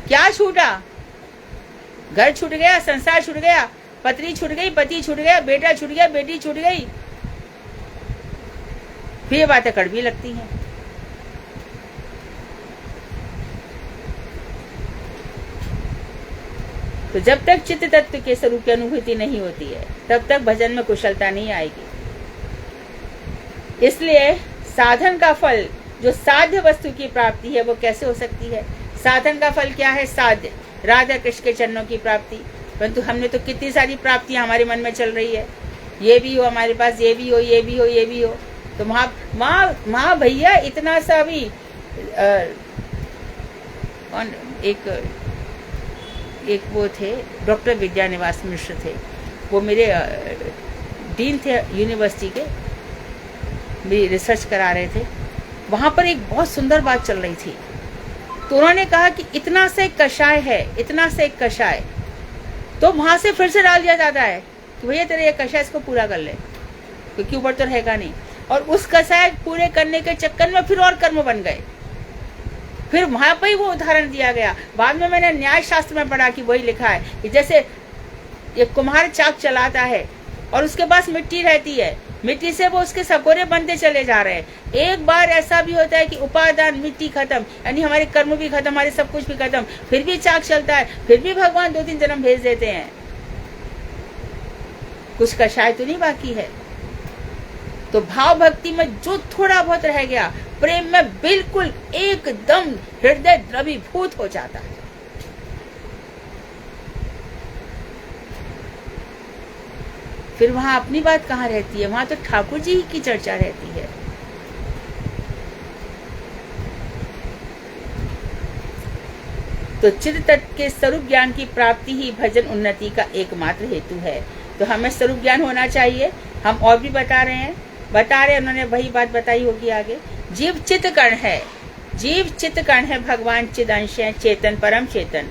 क्या छूटा? घर छूट गया, संसार छूट गया, पत्नी छूट गई, पति छूट गया, बेटा छूट गया, बेटी छूट गई। फिर ये बातें कड़वी लगती हैं। तो जब तक चित्त तत्व के स्वरूप की अनुभूति नहीं होती है तब तक भजन में कुशलता नहीं आएगी। इसलिए साधन का फल, जो साध्य वस्तु की प्राप्ति है, वो कैसे हो सकती है? साधन का फल क्या है? साध्य, राधा कृष्ण के चरणों की प्राप्ति। परंतु हमने तो कितनी सारी प्राप्तियां हमारे मन में चल रही है, ये भी हो हमारे पास, ये भी हो, ये भी हो, ये भी हो। तो माँ भैया इतना सा भी एक वो थे डॉक्टर विद्यानिवास मिश्र थे, वो मेरे डीन थे यूनिवर्सिटी के, मेरी रिसर्च करा रहे थे। वहाँ पर एक बहुत सुंदर बात चल रही थी। तो उन्होंने कहा कि इतना से कषाय है, इतना से कषाय, तो वहाँ से फिर से डाल दिया जाता है कि भैया तेरे ये कषाय इसको पूरा कर ले, क्योंकि ऊपर तो रहेगा नहीं। और उस कषाय पूरे करने के चक्कर में फिर और कर्म बन गए। फिर वहां पर ही वो उदाहरण दिया गया। बाद में मैंने न्याय शास्त्र में पढ़ा कि वही लिखा है कि जैसे ये कुम्हार चाक चलाता है और उसके पास मिट्टी रहती है, मिट्टी से वो उसके सकोरे बनते चले जा रहे हैं। एक बार ऐसा भी होता है कि उपादान मिट्टी खत्म, यानी हमारे कर्म भी खत्म, हमारे सब कुछ भी खत्म, फिर भी चाक चलता है, फिर भी भगवान 2-3 जन्म भेज देते हैं। कुछ कषाय तो नहीं बाकी है। तो भाव भक्ति में जो थोड़ा बहुत रह गया, प्रेम में बिल्कुल एकदम हृदय द्रवीभूत हो जाता है। फिर वहां अपनी बात कहाँ रहती है? वहां तो ठाकुर जी की चर्चा रहती है। तो चित्त तत्व के स्वरूप ज्ञान की प्राप्ति ही भजन उन्नति का एकमात्र हेतु है। तो हमें स्वरूप ज्ञान होना चाहिए। हम और भी बता रहे हैं, उन्होंने वही बात बताई होगी आगे। जीव चित्त कण है, जीव चित्त कण है, भगवान चिदंश है, चेतन परम चेतन।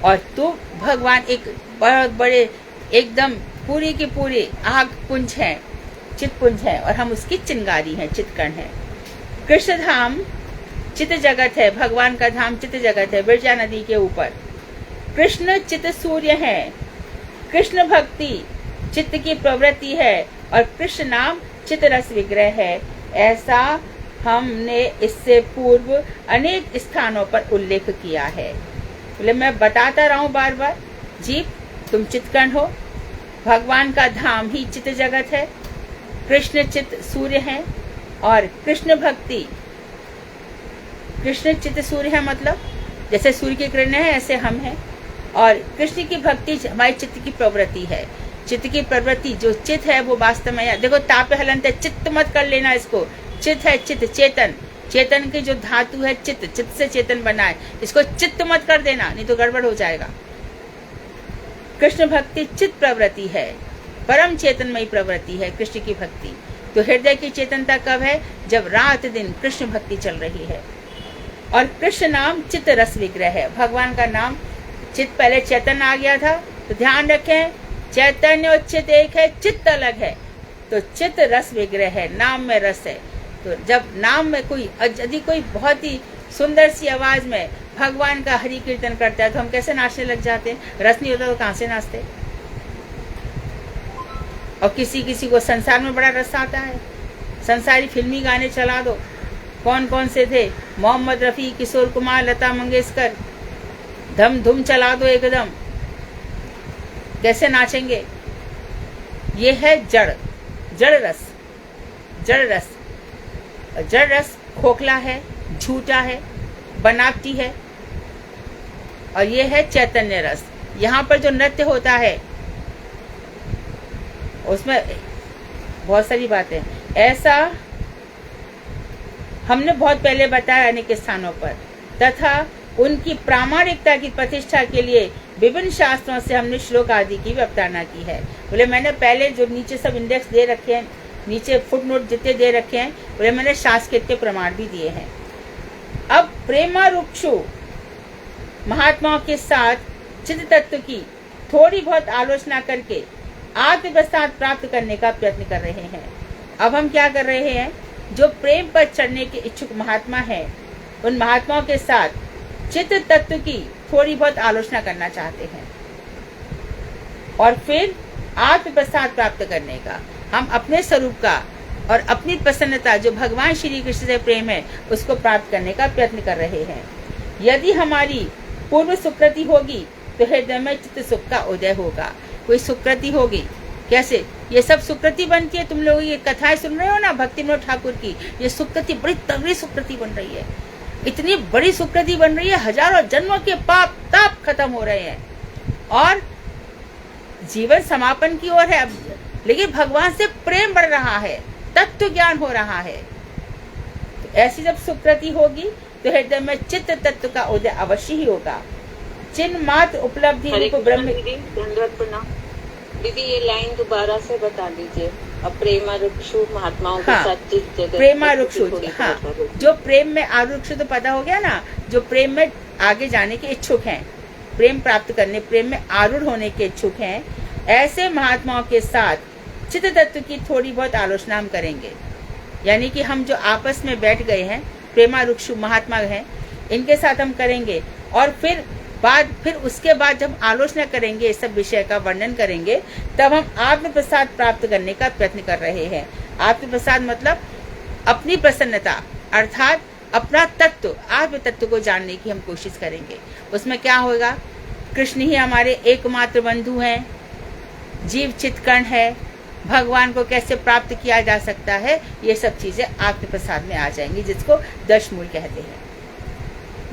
और तो भगवान एक बहुत बड़े एकदम पूरी की पूरी आग पुंज है, चित पुंज है, और हम उसकी चिंगारी हैं, चित्कण है। कृष्ण धाम चित्त जगत है, भगवान का धाम चित्त जगत है, बिरजा नदी के ऊपर। कृष्ण चित्त सूर्य है, कृष्ण भक्ति चित्त की प्रवृत्ति है, और कृष्ण नाम चित्त रस विग्रह है। ऐसा हमने इससे पूर्व अनेक स्थानों पर उल्लेख किया है। बोले मैं बताता रहा हूं बार बार, जीव तुम चित्कण हो, भगवान का धाम ही चित्त जगत है, कृष्ण चित्त सूर्य है, और कृष्ण भक्ति, कृष्ण चित्त सूर्य है मतलब जैसे सूर्य की किरणें हैं ऐसे हम हैं, और कृष्ण की भक्ति हमारे चित्त की प्रवृत्ति है। चित्त की प्रवृत्ति जो चित्त है वो वास्तव में, देखो ताप हलंत है, चित्त मत कर लेना इसको, चित्त है, चित्त चेतन, चेतन की जो धातु है चित्त, चित्त से चेतन बना है, इसको चित्त मत कर देना नहीं तो गड़बड़ हो जाएगा। कृष्ण भक्ति चित्त प्रवृत्ति है, परम चेतनमयी प्रवृत्ति है कृष्ण की भक्ति। तो हृदय की चेतनता कब है? जब रात दिन कृष्ण भक्ति चल रही है। और कृष्ण नाम चित्त रस विग्रह है, भगवान का नाम। चित्त पहले चेतन आ गया था, तो ध्यान रखें चैतन्य और चित्त एक है, चित्त अलग है। तो चित्त रस विग्रह है, नाम में रस है। तो जब नाम में कोई, यदि कोई बहुत ही सुंदर सी आवाज में भगवान का हरि कीर्तन करता है तो हम कैसे नाचने लग जाते हैं? रस नहीं होता तो कहां से नाचते? और किसी किसी को संसार में बड़ा रस आता है, संसारी फिल्मी गाने चला दो, कौन कौन से थे, मोहम्मद रफी, किशोर कुमार, लता मंगेशकर, धम धुम चला दो एकदम, कैसे नाचेंगे? ये है जड़, जड़ रस, जड़ रस। जड़ रस खोखला है, झूठा है, बनावटी है। और ये है चैतन्य रस। यहाँ पर जो नृत्य होता है उसमें बहुत सारी बातें, ऐसा हमने बहुत पहले बताया अनेक स्थानों पर, तथा उनकी प्रामाणिकता की प्रतिष्ठा के लिए विभिन्न शास्त्रों से हमने श्लोक आदि की भी अवतारणा की है। बोले मैंने पहले जो नीचे सब इंडेक्स दे रखे हैं, नीचे फुटनोट जितने दे रखे हैं, बोले मैंने शास्त्र के प्रमाण भी दिए हैं। अब प्रेमारूक्षु महात्माओं के साथ चित्त तत्व की थोड़ी बहुत आलोचना करके आत्मप्रसाद प्राप्त करने का प्रयत्न कर रहे हैं। अब हम क्या कर रहे हैं? जो प्रेम पर चढ़ने के इच्छुक महात्मा हैं, उन महात्माओं के साथ चित्त तत्व की थोड़ी बहुत आलोचना करना चाहते हैं और फिर आत्मप्रसाद प्राप्त करने का, हम अपने स्वरूप का और अपनी प्रसन्नता जो भगवान श्री कृष्ण से प्रेम है उसको प्राप्त करने का प्रयत्न कर रहे हैं। यदि हमारी पूर्व सुकृति होगी तो हृदय में चित्त सुख का उदय होगा। कोई सुकृति होगी, कैसे? ये सब सुकृति बनती है। तुम लोग ये कथाएं सुन रहे हो ना भक्ति विनोद ठाकुर की, ये सुकृति बड़ी तगड़ी सुकृति बन रही है, इतनी बड़ी सुकृति बन रही है, हजारों जन्मों के पाप ताप खत्म हो रहे हैं और जीवन समापन की ओर है। अब लेकिन भगवान से प्रेम बढ़ रहा है, तत्व ज्ञान हो रहा है। तो ऐसी जब सुकृति होगी तो हृदय में चित्त तत्व का उदय अवश्य ही होगा। चिन्ह मात्र उपलब्धि रूप ब्रह्म। धन्यवाद प्रणाम दीदी, ये लाइन दोबारा से बता दीजिए। अब प्रेमारूक्षु महात्माओं के साथ चित्त जगत, प्रेमारूक्षु, हाँ, जो प्रेम में आरूक्षु तो पता हो गया ना, जो प्रेम में आगे जाने के इच्छुक हैं, प्रेम प्राप्त करने, प्रेम में आरूढ़ होने के इच्छुक हैं, ऐसे महात्माओं के साथ चित्त तत्व की थोड़ी बहुत आलोचना हम करेंगे। यानी कि हम जो आपस में बैठ गए हैं, प्रेमारूक्षु महात्मा हैं, इनके साथ हम करेंगे और फिर उसके बाद जब आलोचना करेंगे, इस सब विषय का वर्णन करेंगे, तब हम आत्म प्रसाद प्राप्त करने का प्रयत्न कर रहे हैं। आत्म प्रसाद मतलब अपनी प्रसन्नता, अर्थात अपना तत्व, आत्म तत्व को जानने की हम कोशिश करेंगे। उसमें क्या होगा? कृष्ण ही हमारे एकमात्र बंधु हैं, जीव चित्कर्ण है, भगवान को कैसे प्राप्त किया जा सकता है, ये सब चीजें आत्म प्रसाद में आ जाएंगी, जिसको दशमूल कहते हैं।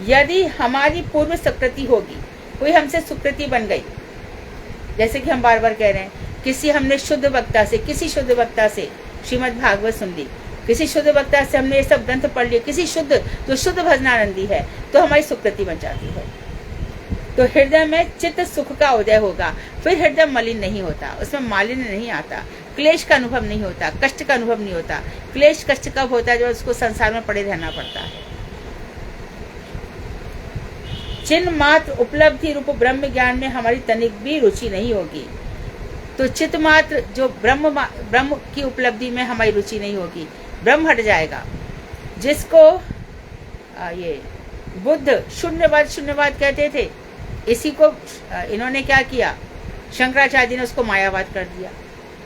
यदि हमारी पूर्व सुकृति होगी, कोई हमसे सुकृति बन गई, जैसे कि हम बार बार कह रहे हैं, किसी हमने शुद्ध वक्ता से, किसी शुद्ध वक्ता से श्रीमद् भागवत सुन ली, किसी शुद्ध वक्ता से हमने ये सब ग्रंथ पढ़ लिए, किसी शुद्ध जो शुद्ध भजनानंदी है, तो हमारी सुकृति बन जाती है। तो हृदय में चित्त सुख का उदय होगा। फिर हृदय मलिन नहीं होता, उसमें मालिन्य नहीं आता, क्लेश का अनुभव नहीं होता, कष्ट का अनुभव नहीं होता। क्लेश कष्ट कब होता है? जब उसको संसार में पड़े रहना पड़ता है। चिन्ह मात्र उपलब्धि रूप ब्रह्म ज्ञान में हमारी तनिक भी रुचि नहीं होगी। तो चित्त मात्र जो ब्रह्म की उपलब्धि में हमारी रुचि नहीं होगी, ब्रह्म हट जाएगा। जिसको ये बुद्ध शून्यवाद कहते थे, इसी को इन्होंने क्या किया, शंकराचार्य जी ने उसको मायावाद कर दिया।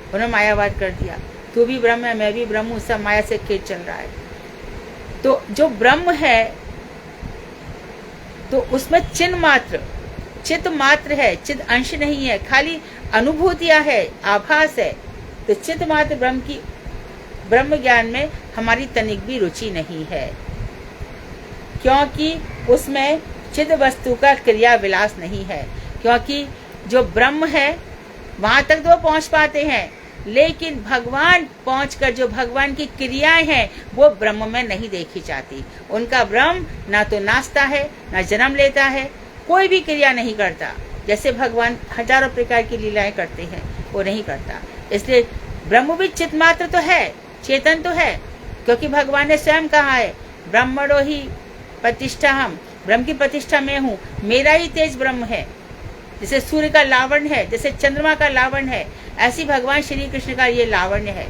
उन्होंने मायावाद कर दिया, तू भी ब्रह्म है, मैं भी ब्रह्म हूँ, सब माया से खेल चल रहा है। तो जो ब्रह्म है तो उसमें चित्त मात्र है, चित्त अंश नहीं है, खाली अनुभूतियां है, आभास है। तो चित्त मात्र ब्रह्म ज्ञान में हमारी तनिक भी रुचि नहीं है, क्योंकि उसमें चित्त वस्तु का क्रिया विलास नहीं है। क्योंकि जो ब्रह्म है वहां तक तो वो पहुंच पाते हैं, लेकिन भगवान पहुंचकर जो भगवान की क्रियाएं हैं वो ब्रह्म में नहीं देखी जाती। उनका ब्रह्म ना तो नाचता है, ना जन्म लेता है, कोई भी क्रिया नहीं करता। जैसे भगवान हजारों प्रकार की लीलाएं करते हैं, वो नहीं करता। इसलिए ब्रह्म भी चित्मात्र तो है, चेतन तो है, क्योंकि भगवान ने स्वयं कहा है ब्रह्मणो ही प्रतिष्ठा, हम ब्रह्म की प्रतिष्ठा में हूँ, मेरा ही तेज ब्रह्म है। जैसे सूर्य का लावण्य है, जैसे चंद्रमा का लावण्य है, ऐसी भगवान श्री कृष्ण का ये लावण्य है,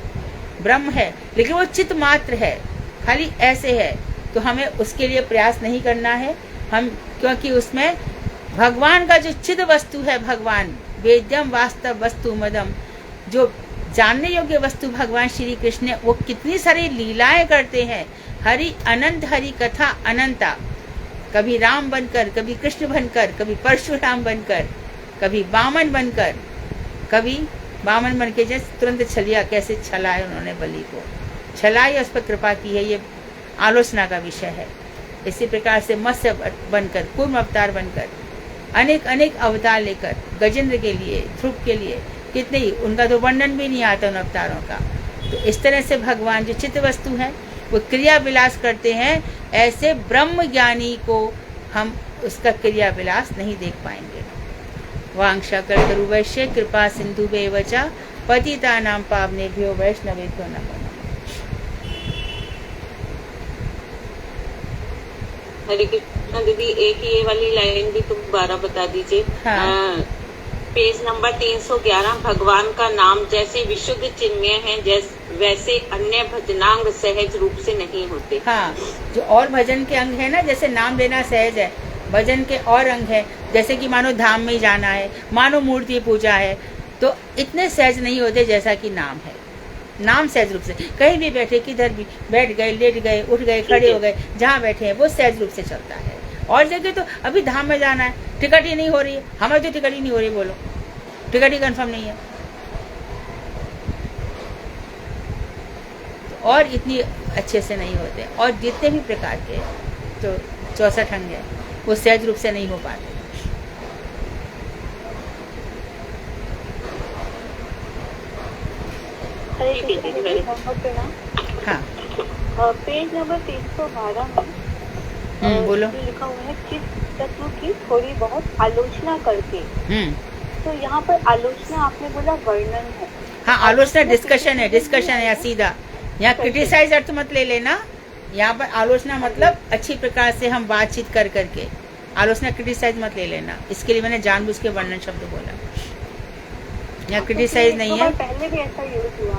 ब्रह्म है, लेकिन वो चित्त मात्र है, खाली ऐसे है। तो हमें उसके लिए प्रयास नहीं करना है हम, क्योंकि उसमें भगवान का जो चिद वस्तु है, भगवान वेद्यम वास्तव वस्तु मदम, जो जानने योग्य वस्तु भगवान श्री कृष्ण, वो कितनी सारी लीलाएं करते हैं। हरि अनंत, हरि कथा अनंता, कभी राम बनकर, कभी कृष्ण बनकर, कभी परशुराम बनकर, कभी वामन बनकर, कभी वामन बन के जैसे तुरंत छलिया कैसे छलाए उन्होंने बलि को, छलाई उस पर कृपा की है, ये आलोचना का विषय है। इसी प्रकार से मत्स्य बनकर, कूर्म अवतार बनकर, अनेक अनेक अवतार लेकर, गजेंद्र के लिए, ध्रुव के लिए, कितने ही, उनका तो वर्णन भी नहीं आता उन अवतारों का। तो इस तरह से भगवान जो चित्त वस्तु है वो क्रिया विलास करते हैं। ऐसे ब्रह्म ज्ञानी को हम उसका क्रिया विलास नहीं देख पाएंगे। वांछा कल्पतरु वैश्य कृपा सिंधु बेवचा पतितानां पावनेभ्यो वैष्णवेभ्यो नमो नमः। हरे कृष्णा दीदी, एक ये वाली लाइन भी तुम दोबारा बता दीजिए। हाँ। पेज नंबर 311, भगवान का नाम जैसे विशुद्ध चिन्मय है, वैसे अन्य भजनांग सहज रूप से नहीं होते। हाँ, जो और भजन के अंग है ना, जैसे नाम लेना सहज है, भजन के और अंग है, जैसे कि मानो धाम में जाना है, मानो मूर्ति पूजा है, तो इतने सहज नहीं होते जैसा कि नाम है। नाम सहज रूप से, कहीं भी बैठे, किधर भी बैठ गए, लेट गए, उठ गए, खड़े हो गए, जहाँ बैठे हैं वो सहज रूप से चलता है। और जगह तो अभी धाम में जाना है, टिकट ही नहीं हो रही है, हमें तो टिकट ही नहीं हो रही, बोलो टिकट ही कंफर्म नहीं है, तो और इतनी अच्छे से नहीं होते। और जितने भी प्रकार के जो 64 अंग है वो सहज रूप से नहीं हो पाते। हाँ, पेज नंबर 312 में बोलो। लिखा हुआ है चित्त तत्व की थोड़ी बहुत आलोचना करके। तो यहाँ पर आलोचना आपने बोला वर्णन है। हाँ, आलोचना डिस्कशन है, डिस्कशन है सीधा। यहाँ क्रिटिसाइज अर्थ मत ले लेना, यहाँ पर आलोचना मतलब अच्छी प्रकार से हम बातचीत कर करके, आलोचना क्रिटिसाइज मत ले लेना। इसके लिए मैंने जानबूझ के वर्णन शब्द बोला, यहाँ क्रिटिसाइज नहीं है। पहले भी ऐसा यूज हुआ।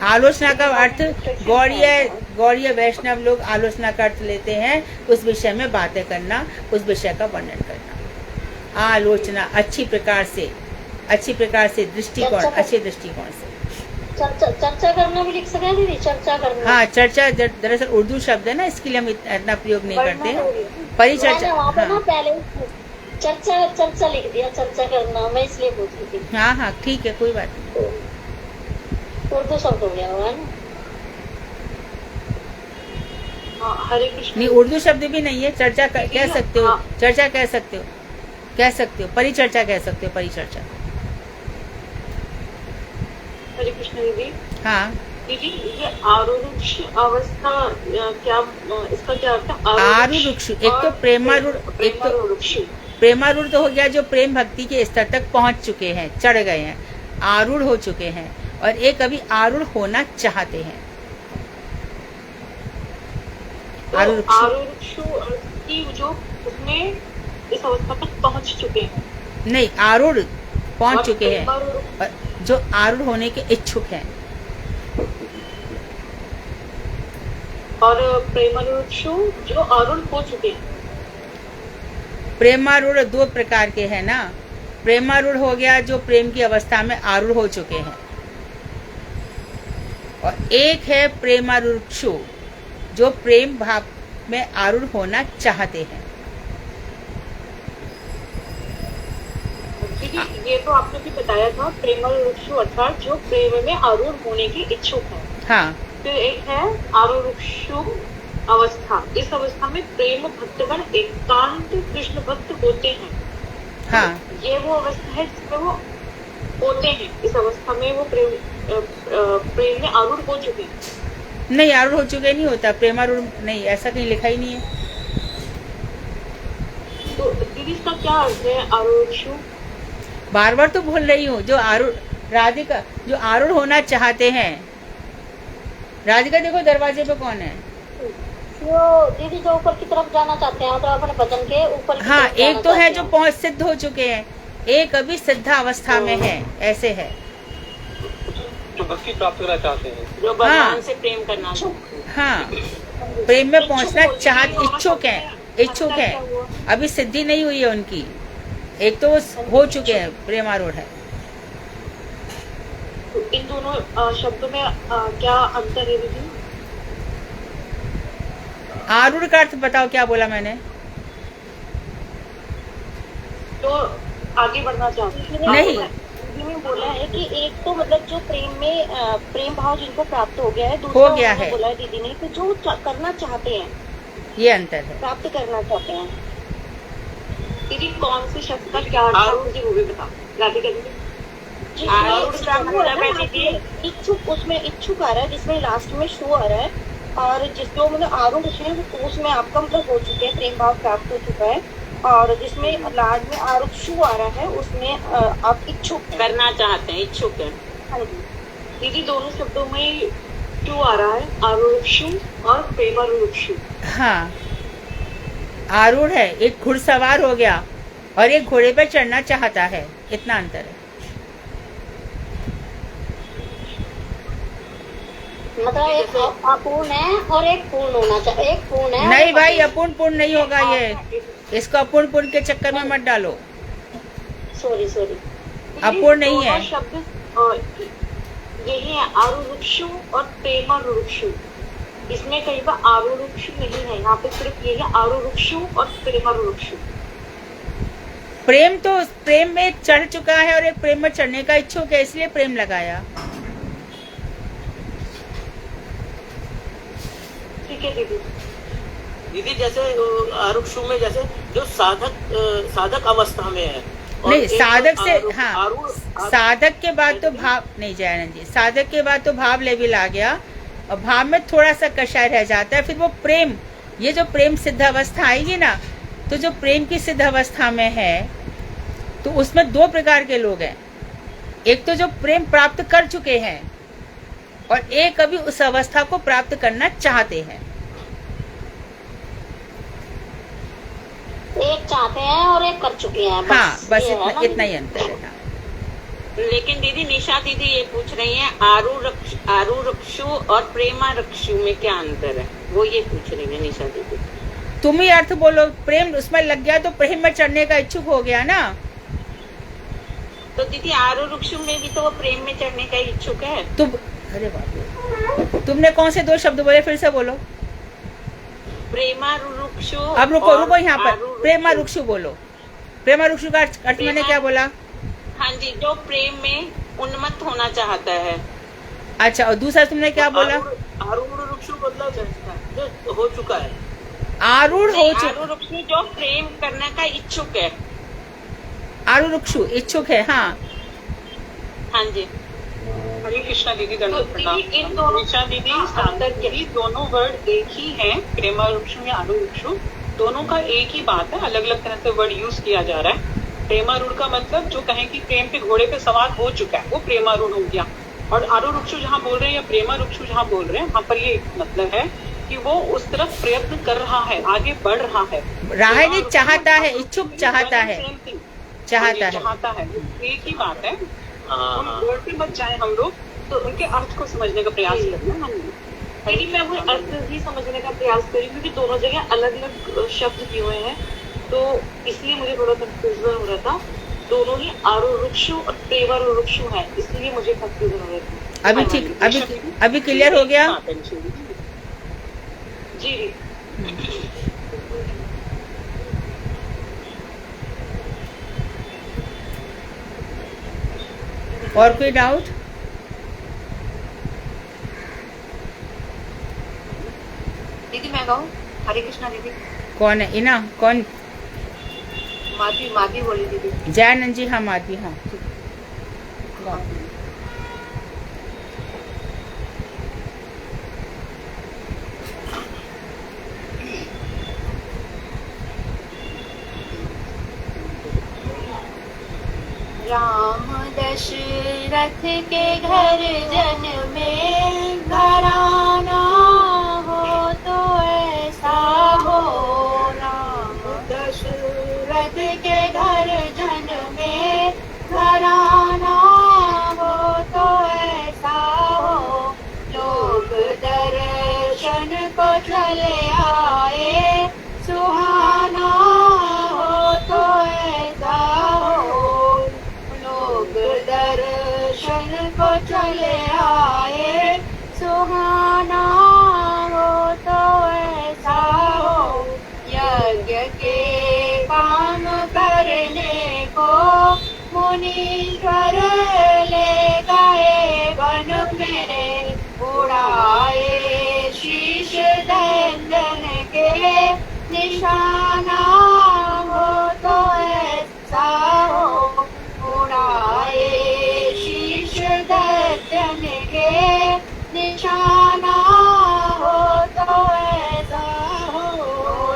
आलोचना का अर्थ गौड़ीय वैष्णव लोग आलोचना का अर्थ लेते हैं उस विषय में बातें करना, उस विषय का वर्णन करना। आलोचना अच्छी प्रकार से दृष्टिकोण, अच्छे दृष्टिकोण से चर्चा करना भी लिख सकते हैं दीदी, चर्चा करना। हाँ, चर्चा दरअसल उर्दू शब्द है ना, इसके लिए हम इतना प्रयोग नहीं करते हैं। परिचर्चा, हाँ पहले चर्चा लिख दिया, चर्चा करना, मैं इसलिए पूछ रही थी। हाँ हाँ, ठीक है, कोई बात नहीं, उर्दू शब्द हो गया हुआ है ना। हरे कृष्ण। नहीं, उर्दू शब्द भी नहीं है, चर्चा कह सकते हो, चर्चा कह सकते हो, परिचर्चा कह सकते हो, परिचर्चा। हरे कृष्ण दीदी। हाँ दीदी, ये आरुरुक्ष अवस्था क्या, इसका क्या अर्थ है? आरुरुक्ष, एक तो प्रेमारूढ़, एक तो प्रेमारूढ़ तो हो गया जो प्रेम भक्ति के स्तर तक पहुंच चुके हैं, चढ़ गए हैं, आरूढ़ हो चुके हैं, और एक अभी आरूढ़ होना चाहते हैं। आरुरुक्ष की जो उसमें इस अवस्था तक पहुंच चुके हैं, नहीं, आरूढ़ पहुंच चुके हैं, और जो आरूढ़ होने के इच्छुक हैं। और प्रेमारूढ़ जो आरूढ़ हो चुके हैं। प्रेमारूढ़ दो प्रकार के हैं ना, प्रेमारूढ़ हो गया जो प्रेम की अवस्था में आरूढ़ हो चुके हैं, और एक है प्रेमारूढ़ जो प्रेम भाव में आरूढ़ होना चाहते हैं। ये तो आपने भी बताया था, प्रेमारूढ़ अर्थात जो प्रेम में आरूढ़ होने की इच्छुक है। हाँ, तो एक है आरुरुक्षु अवस्था, इस अवस्था में प्रेम भक्तगण एकांत कृष्ण भक्त होते हैं। हाँ, ये वो अवस्था है जिसमें वो होते हैं इस अवस्था में, वो प्रेम में आरूढ़ हो चुके हैं। नहीं, आरूढ़ हो चुके नहीं होता, प्रेमारूढ़ नहीं, ऐसा कहीं लिखा ही नहीं है। तो दीदी इसका क्या अर्थ है आरूढ़? बार बार तो बोल रही हूँ, जो आरूढ़, राधिका जो आरूढ़ होना चाहते हैं। राधिका देखो दरवाजे पे कौन है? जो दीदी जो ऊपर की तरफ जाना चाहते हैं, मतलब अपने भजन के ऊपर की हाँ, तरफ एक जाना तो है चाहते जो हैं। पहुंच सिद्ध हो चुके हैं, एक अभी सिद्धा अवस्था में है, ऐसे है। जो भक्ति प्राप्त करना चाहते हैं, जो भगवान से प्रेम करना हाँ, प्रेम में पहुंचना इच्छुक है, अभी सिद्धि नहीं हुई है उनकी। एक तो हो चुके हैं, प्रेमारूढ़ है। इन दोनों शब्दों में क्या अंतर है दीदी? आरूढ़ का अर्थ बताओ, क्या बोला मैंने? तो आगे बढ़ना चाहते हैं। नहीं, दीदी ने बोला है कि एक तो मतलब जो प्रेम में प्रेम भाव जिनको प्राप्त हो गया है, हो दूसरा गया उन्होंने है। बोला है दीदी ने कि जो करना चाहते हैं, ये अंतर है। प्राप्त करना चाहते हैं। दीदी कौन से शब्द का क्या अर्थ है मुझे वो भी बताओ राधिका दीदी। इच्छुक, उसमें इच्छुक आ रहा है, जिसमें लास्ट में शो आ रहा है, और जिसको मतलब आरूढ़ है उसमें आपका मतलब हो चुके हैं, प्रेम भाव प्राप्त हो चुका है, और जिसमें लास्ट में आरूढ़ शो आ रहा है उसमें आप इच्छुक करना चाहते हैं, इच्छुक है। हाँ जी दीदी दोनों शब्दों में क्यों आ रहा है आरूढ़ और प्रेमारूढ़? हाँ, आरूढ़ है, एक घुड़सवार हो गया और एक घोड़े पर चढ़ना चाहता है, इतना अंतर है। मतलब एक अपूर्ण है और एक पूर्ण होना चाहिए, एक पूर्ण है। नहीं भाई, अपूर्ण पूर्ण नहीं होगा ये, इसको अपूर्ण पूर्ण के चक्कर में मत डालो। सॉरी अपूर्ण नहीं है। शब्द यही है आरूढ़ और प्रेमारूढ़। इसमें कहीं पर आरूढ़ नहीं है, यहाँ पे सिर्फ यही है आरूढ़ और प्रेमारूढ़। प्रेम तो प्रेम में चढ़ चुका है और एक प्रेम में चढ़ने का इच्छुक है, इसलिए प्रेम लगाया। ठीक है दीदी। दीदी जैसे आरुक्षु में जैसे जो साधक अवस्था में है, नहीं, साधक से, हाँ, साधक के बाद तो भाव नहीं, जयानंद जी, साधक के बाद तो भाव लेवल आ गया, और भाव में थोड़ा सा कषाय रह जाता है, फिर वो प्रेम, ये जो प्रेम सिद्ध अवस्था आएगी ना, तो जो प्रेम की सिद्ध अवस्था में है, तो उसमें दो प्रकार के लोग हैं। एक तो जो प्रेम प्राप्त कर चुके हैं, और एक अभी उस अवस्था को प्राप्त करना चाहते हैं। एक चाहते हैं और एक कर चुके हैं, हाँ, बस ये है इतना ही अंतर है। हाँ। लेकिन दीदी निशा दीदी ये पूछ रही है आरूढ़ और प्रेमारूढ़ में क्या अंतर है, वो ये पूछ रही है निशा दीदी। तुम ही अर्थ बोलो, प्रेम उसमें लग गया तो प्रेम में चढ़ने का इच्छुक हो गया ना। तो दीदी आरूढ़ में भी तो वो प्रेम में चढ़ने का इच्छुक है। तुम, अरे बाप रे, तुमने कौन से दो शब्द बोले, फिर से बोलो। प्रेमारूढ़। अब रुको यहाँ पर, प्रेमारूढ़ बोलो। प्रेमारूढ़ का अर्थ मैंने क्या बोला? हाँ जी, जो प्रेम में उन्मत्त होना चाहता है। अच्छा, और दूसरा तुमने क्या बोला? आरूढ़ मतलब जो हो चुका है, आरूढ़ हो चुका, आरूढ़ जो प्रेम करने का इच्छुक है। आरूढ़ इच्छुक है, हाँ हाँ जी। हरे कृष्णा दीदी, तो दंडवत प्रणाम। इन दोनों दीदी साधक यही दोनों वर्ड एक ही है, प्रेमारूढ़ या आरूढ़, दोनों का एक ही बात है, अलग अलग तरह से वर्ड यूज किया जा रहा है। प्रेमारूढ़ का मतलब जो कहें कि प्रेम के घोड़े पे सवार हो चुका है, वो प्रेमारूढ़ हो गया। और आरूढ़ जहाँ बोल रहे हैं या प्रेमारूढ़ जहाँ बोल रहे हैं, वहाँ पर ये मतलब है कि वो उस तरफ प्रयत्न कर रहा है, आगे बढ़ रहा है। राह नहीं, चाहता है, इच्छुक चाहता है, चाहता है, एक ही बात है। वर्ड पे मत जाए हम लोग, तो उनके अर्थ को समझने का प्रयास करना है हमने। लेकिन मैं वो अर्थ ही समझने का प्रयास करी, क्योंकि दोनों जगह अलग अलग शब्द दिए हुए हैं, तो इसलिए मुझे थोड़ा कंफ्यूजन हो रहा था। दोनों ही आरूढ़ और प्रेमारूढ़ है, इसलिए मुझे कंफ्यूजन हो रहा था। अभी ठीक, अभी क्लियर हो गया जी। और कोई डाउट? दीदी मैं कहूँ, हरे कृष्णा दीदी। कौन है इना? कौन? माधवी बोली दीदी। जयानंद जी, हाँ माधवी, हाँ। कॉफी। राम दशरथ के घर जन्मे, घराना हो तो ऐसा हो। राम दशरथ के घर जन्मे, घराना हो तो ऐसा हो। लोग दर्शन को चले आए, सुहाना हो तो ऐसा हो। लोग दर्शन को चले आए, सुहाना हो तो ऐसा हो। यज्ञ के काम करने को मुनीश्वर ले गए वन में, उड़ाए शीश दंडन के निशाना हो तो ऐसा हो। उड़ाए शीश दर्शन के निशाना हो तो ऐसा हो।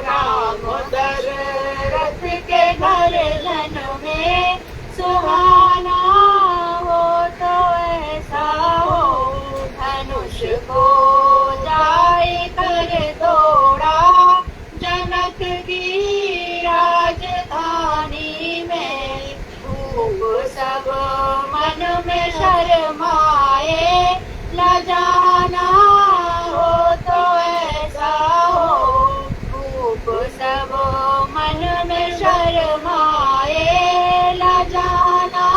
राम दशरथ के घर जन्मे, सुहाना हो तो ऐसा हो। धनुष को जाए कर तोड़ा, जनक की राजधानी में। खूब सब मन में शर्माए, लजाना हो तो ऐसा हो। खूब सब मन में शर्माए, लजाना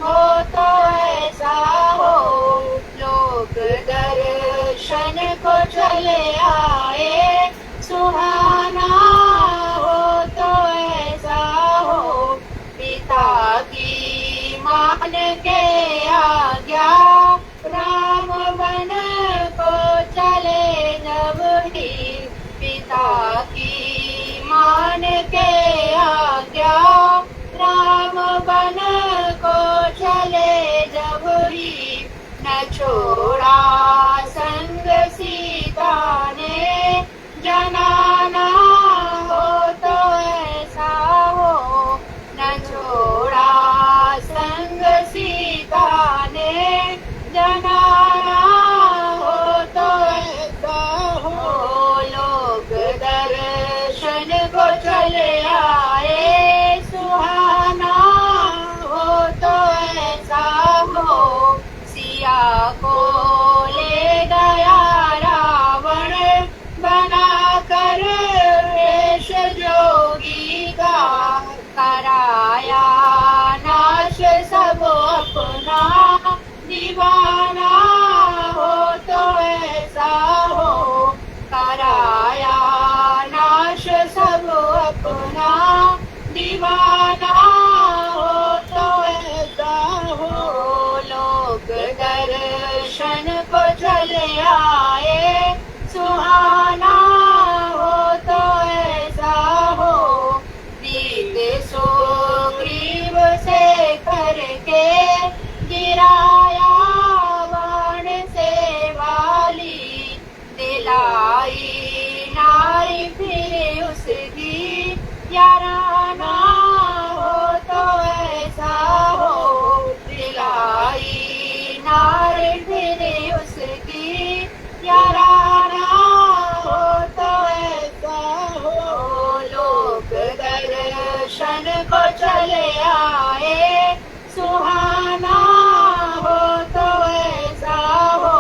हो तो ऐसा हो। लोग दर्शन को चले आए, सुहाना हो तो ऐसा हो। पिता की मान के आज्ञा, राम वन को चले जब ही। पिता की मान के आज्ञा, राम वन को चले जब ही। न छोड़ा संग सीता ने, जनाना हो तो ऐसा हो। न छोड़ा संग सीता ने, जनाना हो तो ऐसा हो। लोग दर्शन को चले आए, सुहाना हो तो ऐसा हो। सिया को ले गया रावण, बना कर वेश जोगी का। कराया नाश सब अपना, दीवाना हो तो ऐसा हो। कराया नाश सब अपना, दीवाना हो तो ऐसा हो। लोग दर्शन को चले आए, सुहाना हो तो ऐसा हो। बीते सुग्रीव से करके, गिराया बाण से वाली। दिलाई नारी फिर उसकी, याराना हो तो ऐसा हो। दिलाई नारी फिर उसकी, याराना हो तो ऐसा हो। लोग दर्शन को चले आए, सुहाना हो तो ऐसा हो।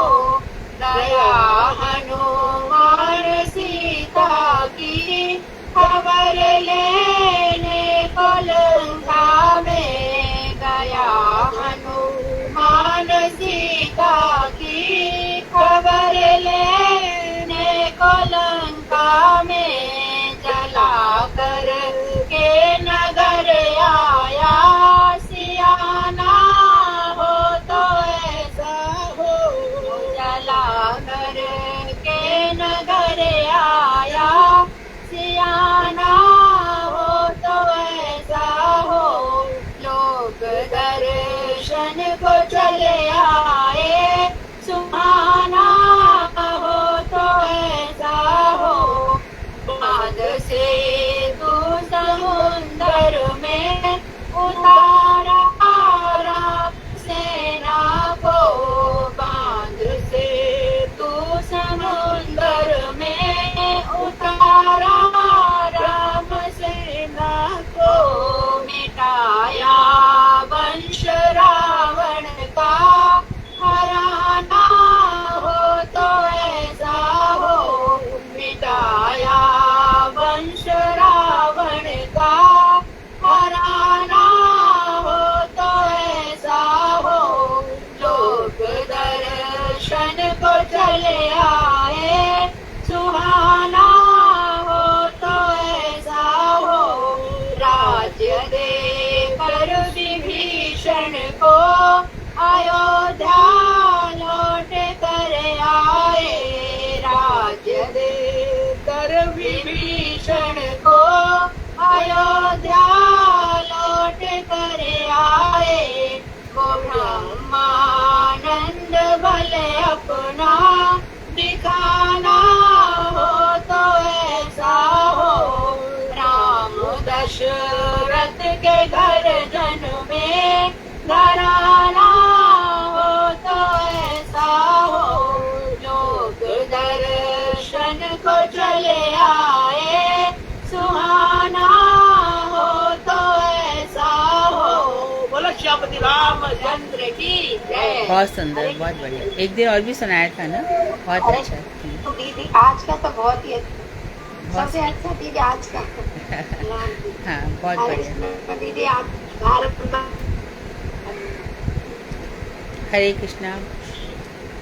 गया हनुमान सीता की, खबर लेने को लंका में। गया हनुमान सीता की, खबर लेने को लंका में। जला कर के नगर आया, सियाना हो तो ऐसा हो। जला कर के नगर आया, सियाना हो विभीषण को अयोध्या लौट कर आए, वो ब्रह्मानंद भले अपना दिखाना हो तो ऐसा हो, राम दशरथ के घर जन में घराना हो तो ऐसा हो, लोग दर्शन को चले आए, सुहाना हो तो ऐसा हो। बोलो श्यामती रामचंद्र की जय। बहुत सुंदर, बहुत बढ़िया। एक दिन और भी सुनाया था ना, बहुत अरे, अच्छा। तो दीदी आज का तो बहुत ही बहुत सबसे अच्छा दीदी आज का। हाँ, बहुत हरे बढ़िया। कृष्ण दीदी आप भारत में हरे कृष्णा।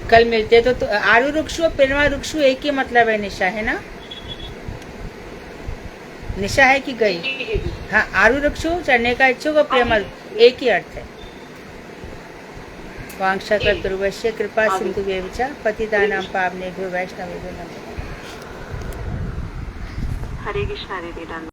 कल मिलते हैं तो आरु रुक्षु और प्रेमा रुक्षु एक ही मतलब है, निशा है ना? निशा है कि गई? हाँ, आरु रुक्षु चढ़ने का इच्छुक और प्रेमा एक ही अर्थ है। वांछा कल्पतरुभ्यश्च कृपा सिन्धुभ्येव च पतितानां पावनेभ्यो वैष्णवेभ्यो नमः। हरे कृष्णा।